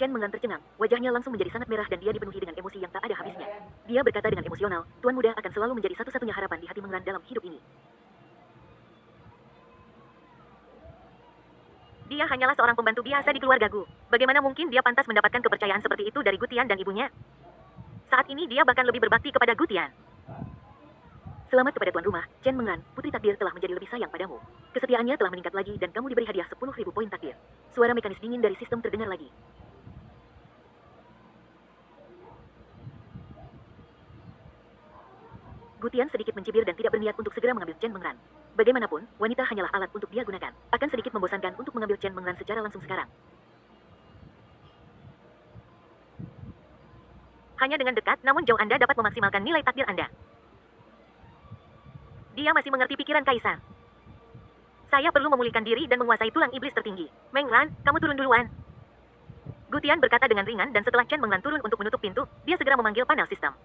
Chen Menglan tercengang, wajahnya langsung menjadi sangat merah dan dia dipenuhi dengan emosi yang tak ada habisnya. Dia berkata dengan emosional, "Tuan Muda akan selalu menjadi satu-satunya harapan di hati Menglan dalam hidup ini." Dia hanyalah seorang pembantu biasa di keluarga Gu. Bagaimana mungkin dia pantas mendapatkan kepercayaan seperti itu dari Gutian dan ibunya? Saat ini dia bahkan lebih berbakti kepada Gutian. Selamat kepada tuan rumah, Chen Menglan, putri takdir telah menjadi lebih sayang padamu. Kesetiaannya telah meningkat lagi dan kamu diberi hadiah 10.000 poin takdir. Suara mekanis dingin dari sistem terdengar lagi. Gutian sedikit mencibir dan tidak berniat untuk segera mengambil Chen Menglan. Bagaimanapun, wanita hanyalah alat untuk dia gunakan. Akan sedikit membosankan untuk mengambil Chen Menglan secara langsung sekarang. Hanya dengan dekat, namun jauh Anda dapat memaksimalkan nilai takdir Anda. Dia masih mengerti pikiran Kaisar. Saya perlu memulihkan diri dan menguasai tulang iblis tertinggi. Menglan, kamu turun duluan. Gutian berkata dengan ringan dan setelah Chen Menglan turun untuk menutup pintu, dia segera memanggil panel sistem.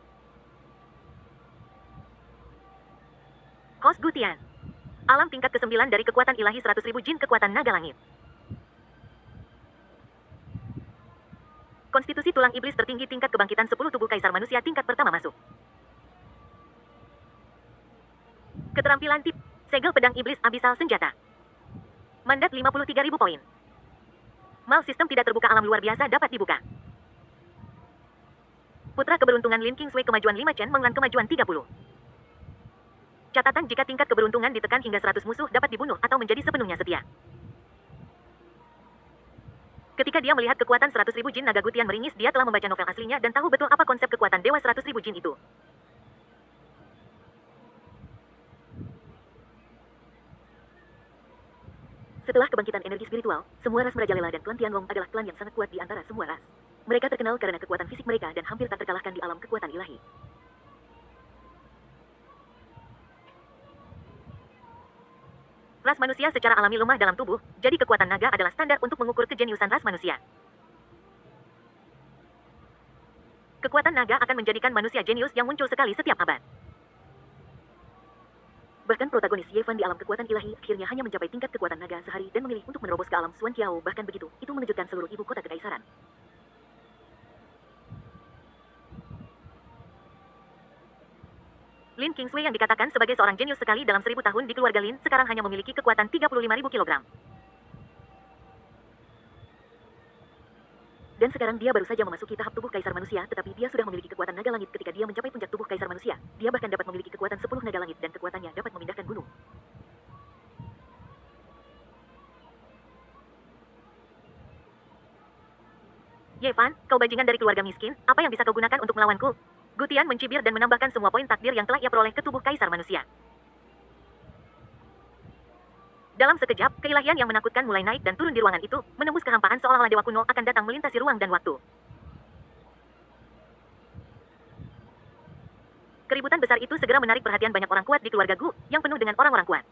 Host Gutian. Alam tingkat ke-9 dari kekuatan ilahi 100.000 jin kekuatan naga langit. Konstitusi tulang iblis tertinggi tingkat kebangkitan 10 tubuh kaisar manusia tingkat pertama masuk. Keterampilan tip, segel pedang iblis abisal senjata. Mandat 53.000 poin. Mal sistem tidak terbuka alam luar biasa dapat dibuka. Putra keberuntungan Lin Kingsway kemajuan 5 Chen Menglan kemajuan 30. Catatan jika tingkat keberuntungan ditekan hingga 100 musuh dapat dibunuh atau menjadi sepenuhnya setia. Ketika dia melihat kekuatan 100.000 jin naga Gutian meringis, dia telah membaca novel aslinya dan tahu betul apa konsep kekuatan dewa 100.000 jin itu. Setelah kebangkitan energi spiritual, semua ras merajalela dan klan Tianlong adalah klan yang sangat kuat di antara semua ras. Mereka terkenal karena kekuatan fisik mereka dan hampir tak terkalahkan di alam kekuatan ilahi. Ras manusia secara alami lemah dalam tubuh, jadi kekuatan naga adalah standar untuk mengukur kejeniusan ras manusia. Kekuatan naga akan menjadikan manusia jenius yang muncul sekali setiap abad. Bahkan protagonis Ye Fan di alam kekuatan ilahi akhirnya hanya mencapai tingkat kekuatan naga sehari dan memilih untuk menerobos ke alam Xuan Qiao. Bahkan begitu, itu mengejutkan seluruh ibu kota kekaisaran. Lin Kingsway yang dikatakan sebagai seorang jenius sekali dalam 1000 tahun di keluarga Lin, sekarang hanya memiliki kekuatan 35.000 kilogram. Dan sekarang dia baru saja memasuki tahap tubuh kaisar manusia, tetapi dia sudah memiliki kekuatan naga langit ketika dia mencapai puncak tubuh kaisar manusia. Dia bahkan dapat memiliki kekuatan 10 naga langit dan kekuatannya dapat memindahkan gunung. Ye Fan, kau bajingan dari keluarga miskin, apa yang bisa kau gunakan untuk melawanku? Gutian mencibir dan menambahkan semua poin takdir yang telah ia peroleh ke tubuh kaisar manusia. Dalam sekejap, keilahian yang menakutkan mulai naik dan turun di ruangan itu, menembus kehampaan seolah-olah dewa kuno akan datang melintasi ruang dan waktu. Keributan besar itu segera menarik perhatian banyak orang kuat di keluarga Gu, yang penuh dengan orang-orang kuat.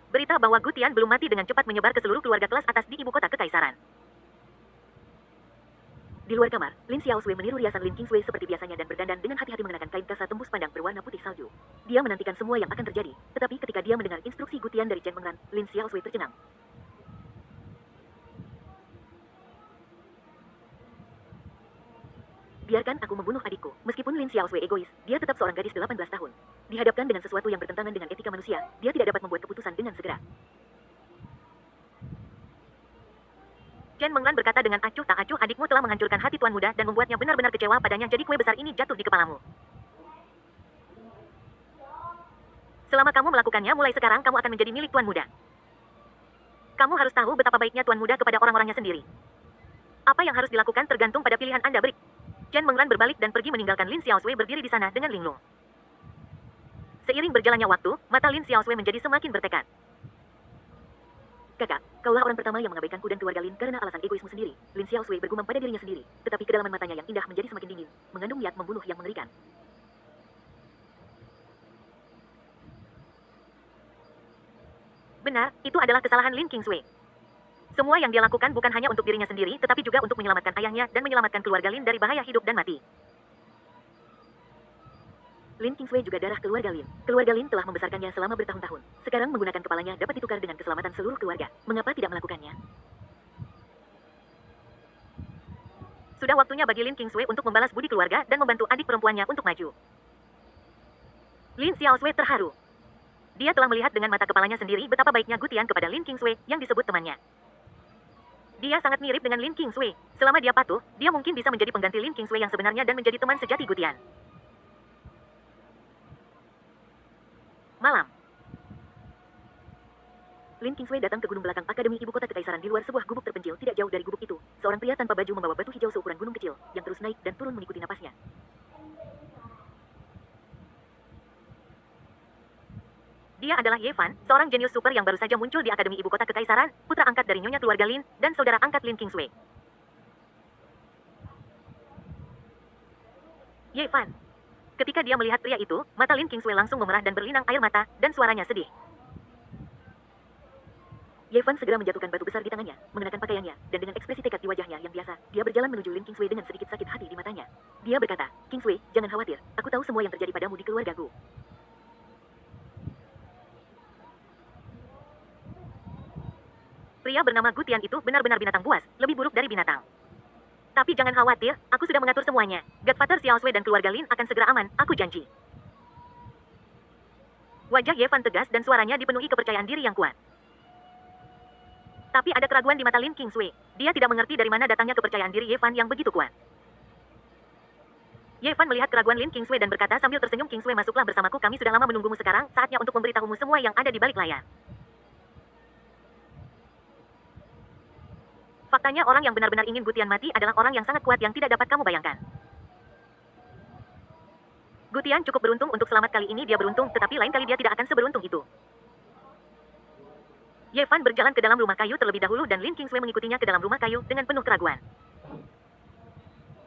Berita bahwa Gutian belum mati dengan cepat menyebar ke seluruh keluarga kelas atas di ibu kota kekaisaran. Di luar kamar, Lin Xiaosui meniru riasan Lin Kingsway seperti biasanya dan berdandan dengan hati-hati mengenakan kain kasa tembus pandang berwarna putih salju. Dia menantikan semua yang akan terjadi, tetapi ketika dia mendengar instruksi Gutian dari Chen Menglan, Lin Xiaosui tercengang. Biarkan aku membunuh adikku. Meskipun Lin Xiaosui egois, dia tetap seorang gadis 18 tahun. Dihadapkan dengan sesuatu yang bertentangan dengan etika manusia, dia tidak dapat membuat keputusan dengan segera. Chen Menglan berkata dengan acuh tak acuh, adikmu telah menghancurkan hati Tuan Muda dan membuatnya benar-benar kecewa padanya, jadi kue besar ini jatuh di kepalamu. Selama kamu melakukannya, mulai sekarang kamu akan menjadi milik Tuan Muda. Kamu harus tahu betapa baiknya Tuan Muda kepada orang-orangnya sendiri. Apa yang harus dilakukan tergantung pada pilihan Anda beri. Chen Menglan berbalik dan pergi meninggalkan Lin Xiaosui berdiri di sana dengan linglung. Seiring berjalannya waktu, mata Lin Xiaosui menjadi semakin bertekad. Kakak, kaulah orang pertama yang mengabaikanku dan keluarga Lin karena alasan egoismu sendiri. Lin Xiaosui bergumam pada dirinya sendiri, tetapi kedalaman matanya yang indah menjadi semakin dingin, mengandung niat membunuh yang mengerikan. Benar, itu adalah kesalahan Lin Kingsway. Semua yang dia lakukan bukan hanya untuk dirinya sendiri, tetapi juga untuk menyelamatkan ayahnya dan menyelamatkan keluarga Lin dari bahaya hidup dan mati. Lin Kingsway juga darah keluarga Lin. Keluarga Lin telah membesarkannya selama bertahun-tahun. Sekarang menggunakan kepalanya dapat ditukar dengan keselamatan seluruh keluarga. Mengapa tidak melakukannya? Sudah waktunya bagi Lin Kingsway untuk membalas budi keluarga dan membantu adik perempuannya untuk maju. Lin Xiaosui terharu. Dia telah melihat dengan mata kepalanya sendiri betapa baiknya Gutian kepada Lin Kingsway yang disebut temannya. Dia sangat mirip dengan Lin Kingsway. Selama dia patuh, dia mungkin bisa menjadi pengganti Lin Kingsway yang sebenarnya dan menjadi teman sejati Gutian. Malam. Lin Kingsway datang ke gunung belakang Akademi Ibu Kota Kekaisaran di luar sebuah gubuk terpencil tidak jauh dari gubuk itu. Seorang pria tanpa baju membawa batu hijau seukuran gunung kecil, yang terus naik dan turun mengikuti napasnya. Dia adalah Ye Fan, seorang jenius super yang baru saja muncul di Akademi Ibu Kota Kekaisaran, putra angkat dari nyonya keluarga Lin, dan saudara angkat Lin Kingsway. Ye Fan. Ketika dia melihat pria itu, mata Lin Kingsway langsung memerah dan berlinang air mata, dan suaranya sedih. Ye Fan segera menjatuhkan batu besar di tangannya, mengenakan pakaiannya, dan dengan ekspresi tekad di wajahnya yang biasa, dia berjalan menuju Lin Kingsway dengan sedikit sakit hati di matanya. Dia berkata, "Kingsway, jangan khawatir, aku tahu semua yang terjadi padamu di keluargaku." Pria bernama Gutian itu benar-benar binatang buas, lebih buruk dari binatang. Tapi jangan khawatir, aku sudah mengatur semuanya. Godfather Xiaosui dan keluarga Lin akan segera aman, aku janji. Wajah Ye Fan tegas dan suaranya dipenuhi kepercayaan diri yang kuat. Tapi ada keraguan di mata Lin Kingsway. Dia tidak mengerti dari mana datangnya kepercayaan diri Ye Fan yang begitu kuat. Ye Fan melihat keraguan Lin Kingsway dan berkata sambil tersenyum, "Kingsway, masuklah bersamaku, kami sudah lama menunggumu, sekarang saatnya untuk memberitahumu semua yang ada di balik layar." Faktanya orang yang benar-benar ingin Gutian mati adalah orang yang sangat kuat yang tidak dapat kamu bayangkan. Gutian cukup beruntung untuk selamat kali ini, dia beruntung, tetapi lain kali dia tidak akan seberuntung itu. Ye Fan berjalan ke dalam rumah kayu terlebih dahulu dan Lin Kingsway mengikutinya ke dalam rumah kayu dengan penuh keraguan.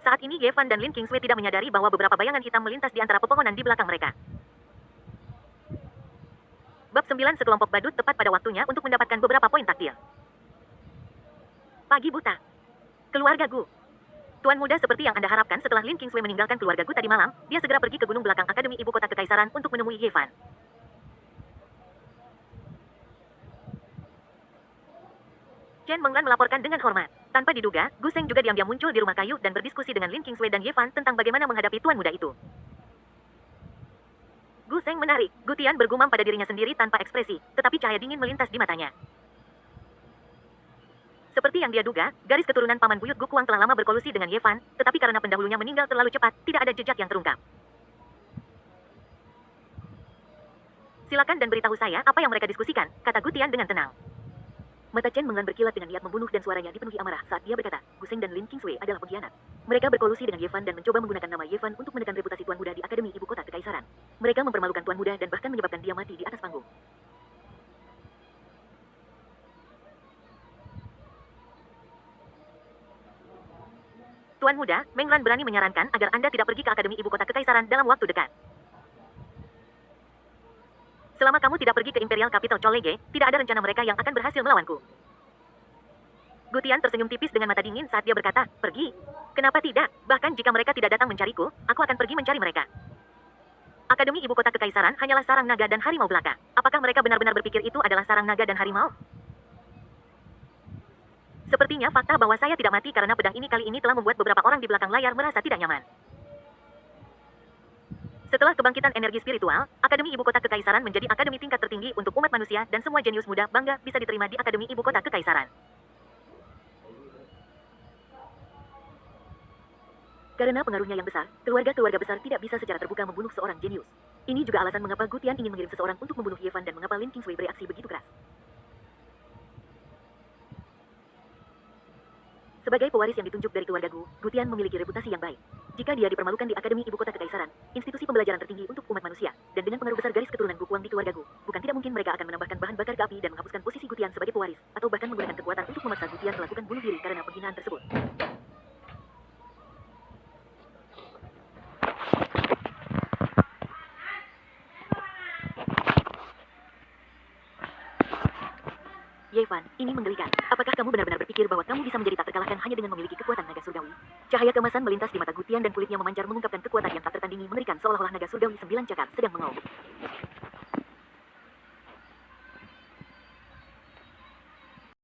Saat ini Ye Fan dan Lin Kingsway tidak menyadari bahwa beberapa bayangan hitam melintas di antara pepohonan di belakang mereka. Bab 9 Sekelompok badut tepat pada waktunya untuk mendapatkan beberapa poin takdir. Pagi buta. Keluarga Gu. Tuan muda seperti yang Anda harapkan, setelah Lin Kingsway meninggalkan keluarga Gu tadi malam, dia segera pergi ke gunung belakang Akademi Ibu Kota Kekaisaran untuk menemui Ye Fan. Chen Menglan melaporkan dengan hormat. Tanpa diduga, Gu Seng juga diam-diam muncul di rumah kayu dan berdiskusi dengan Lin Kingsway dan Ye Fan tentang bagaimana menghadapi tuan muda itu. Gu Seng menarik. Gutian bergumam pada dirinya sendiri tanpa ekspresi, tetapi cahaya dingin melintas di matanya. Seperti yang dia duga, garis keturunan Paman Buyut Gu Kuang telah lama berkolusi dengan Ye Fan, tetapi karena pendahulunya meninggal terlalu cepat, tidak ada jejak yang terungkap. Silakan dan beritahu saya apa yang mereka diskusikan, kata Gutian dengan tenang. Mata Chen Menglan berkilat dengan niat membunuh dan suaranya dipenuhi amarah saat dia berkata, Gu Seng dan Lin Kingsway adalah pengkhianat. Mereka berkolusi dengan Ye Fan dan mencoba menggunakan nama Ye Fan untuk menekan reputasi tuan muda di Akademi Ibu Kota Kekaisaran. Mereka mempermalukan tuan muda dan bahkan menyebabkan dia mati di atas panggung. Tuan muda, Menglan berani menyarankan agar Anda tidak pergi ke Akademi Ibu Kota Kekaisaran dalam waktu dekat. Selama kamu tidak pergi ke Imperial Capital Chollege, tidak ada rencana mereka yang akan berhasil melawanku. Gutian tersenyum tipis dengan mata dingin saat dia berkata, pergi? Kenapa tidak? Bahkan jika mereka tidak datang mencariku, aku akan pergi mencari mereka. Akademi Ibu Kota Kekaisaran hanyalah sarang naga dan harimau belaka. Apakah mereka benar-benar berpikir itu adalah sarang naga dan harimau? Sepertinya fakta bahwa saya tidak mati karena pedang ini kali ini telah membuat beberapa orang di belakang layar merasa tidak nyaman. Setelah kebangkitan energi spiritual, Akademi Ibu Kota Kekaisaran menjadi akademi tingkat tertinggi untuk umat manusia dan semua jenius muda bangga bisa diterima di Akademi Ibu Kota Kekaisaran. Karena pengaruhnya yang besar, keluarga-keluarga besar tidak bisa secara terbuka membunuh seorang jenius. Ini juga alasan mengapa Gutian ingin mengirim seseorang untuk membunuh Ye Fan dan mengapa Lin Kingsway bereaksi begitu keras. Sebagai pewaris yang ditunjuk dari keluarga Gu, Gutian memiliki reputasi yang baik. Jika dia dipermalukan di Akademi Ibu Kota Kekaisaran, institusi pembelajaran tertinggi untuk umat manusia, dan dengan pengaruh besar garis keturunan Gu Kuang di keluarga Gu, bukan tidak mungkin mereka akan menambahkan bahan bakar ke api dan menghapuskan posisi Gutian sebagai pewaris, atau bahkan menggunakan kekuatan untuk memaksa Gutian melakukan bunuh diri karena penghinaan tersebut. Yevan, ini menggelikan. Apakah kamu benar-benar berpikir bahwa kamu bisa menjadi tak terkalahkan hanya dengan memiliki kekuatan naga surgawi? Cahaya kemasan melintas di mata Gutian dan kulitnya memancar mengungkapkan kekuatan yang tak tertandingi mengerikan seolah-olah naga surgawi 9 cakar sedang mengaum.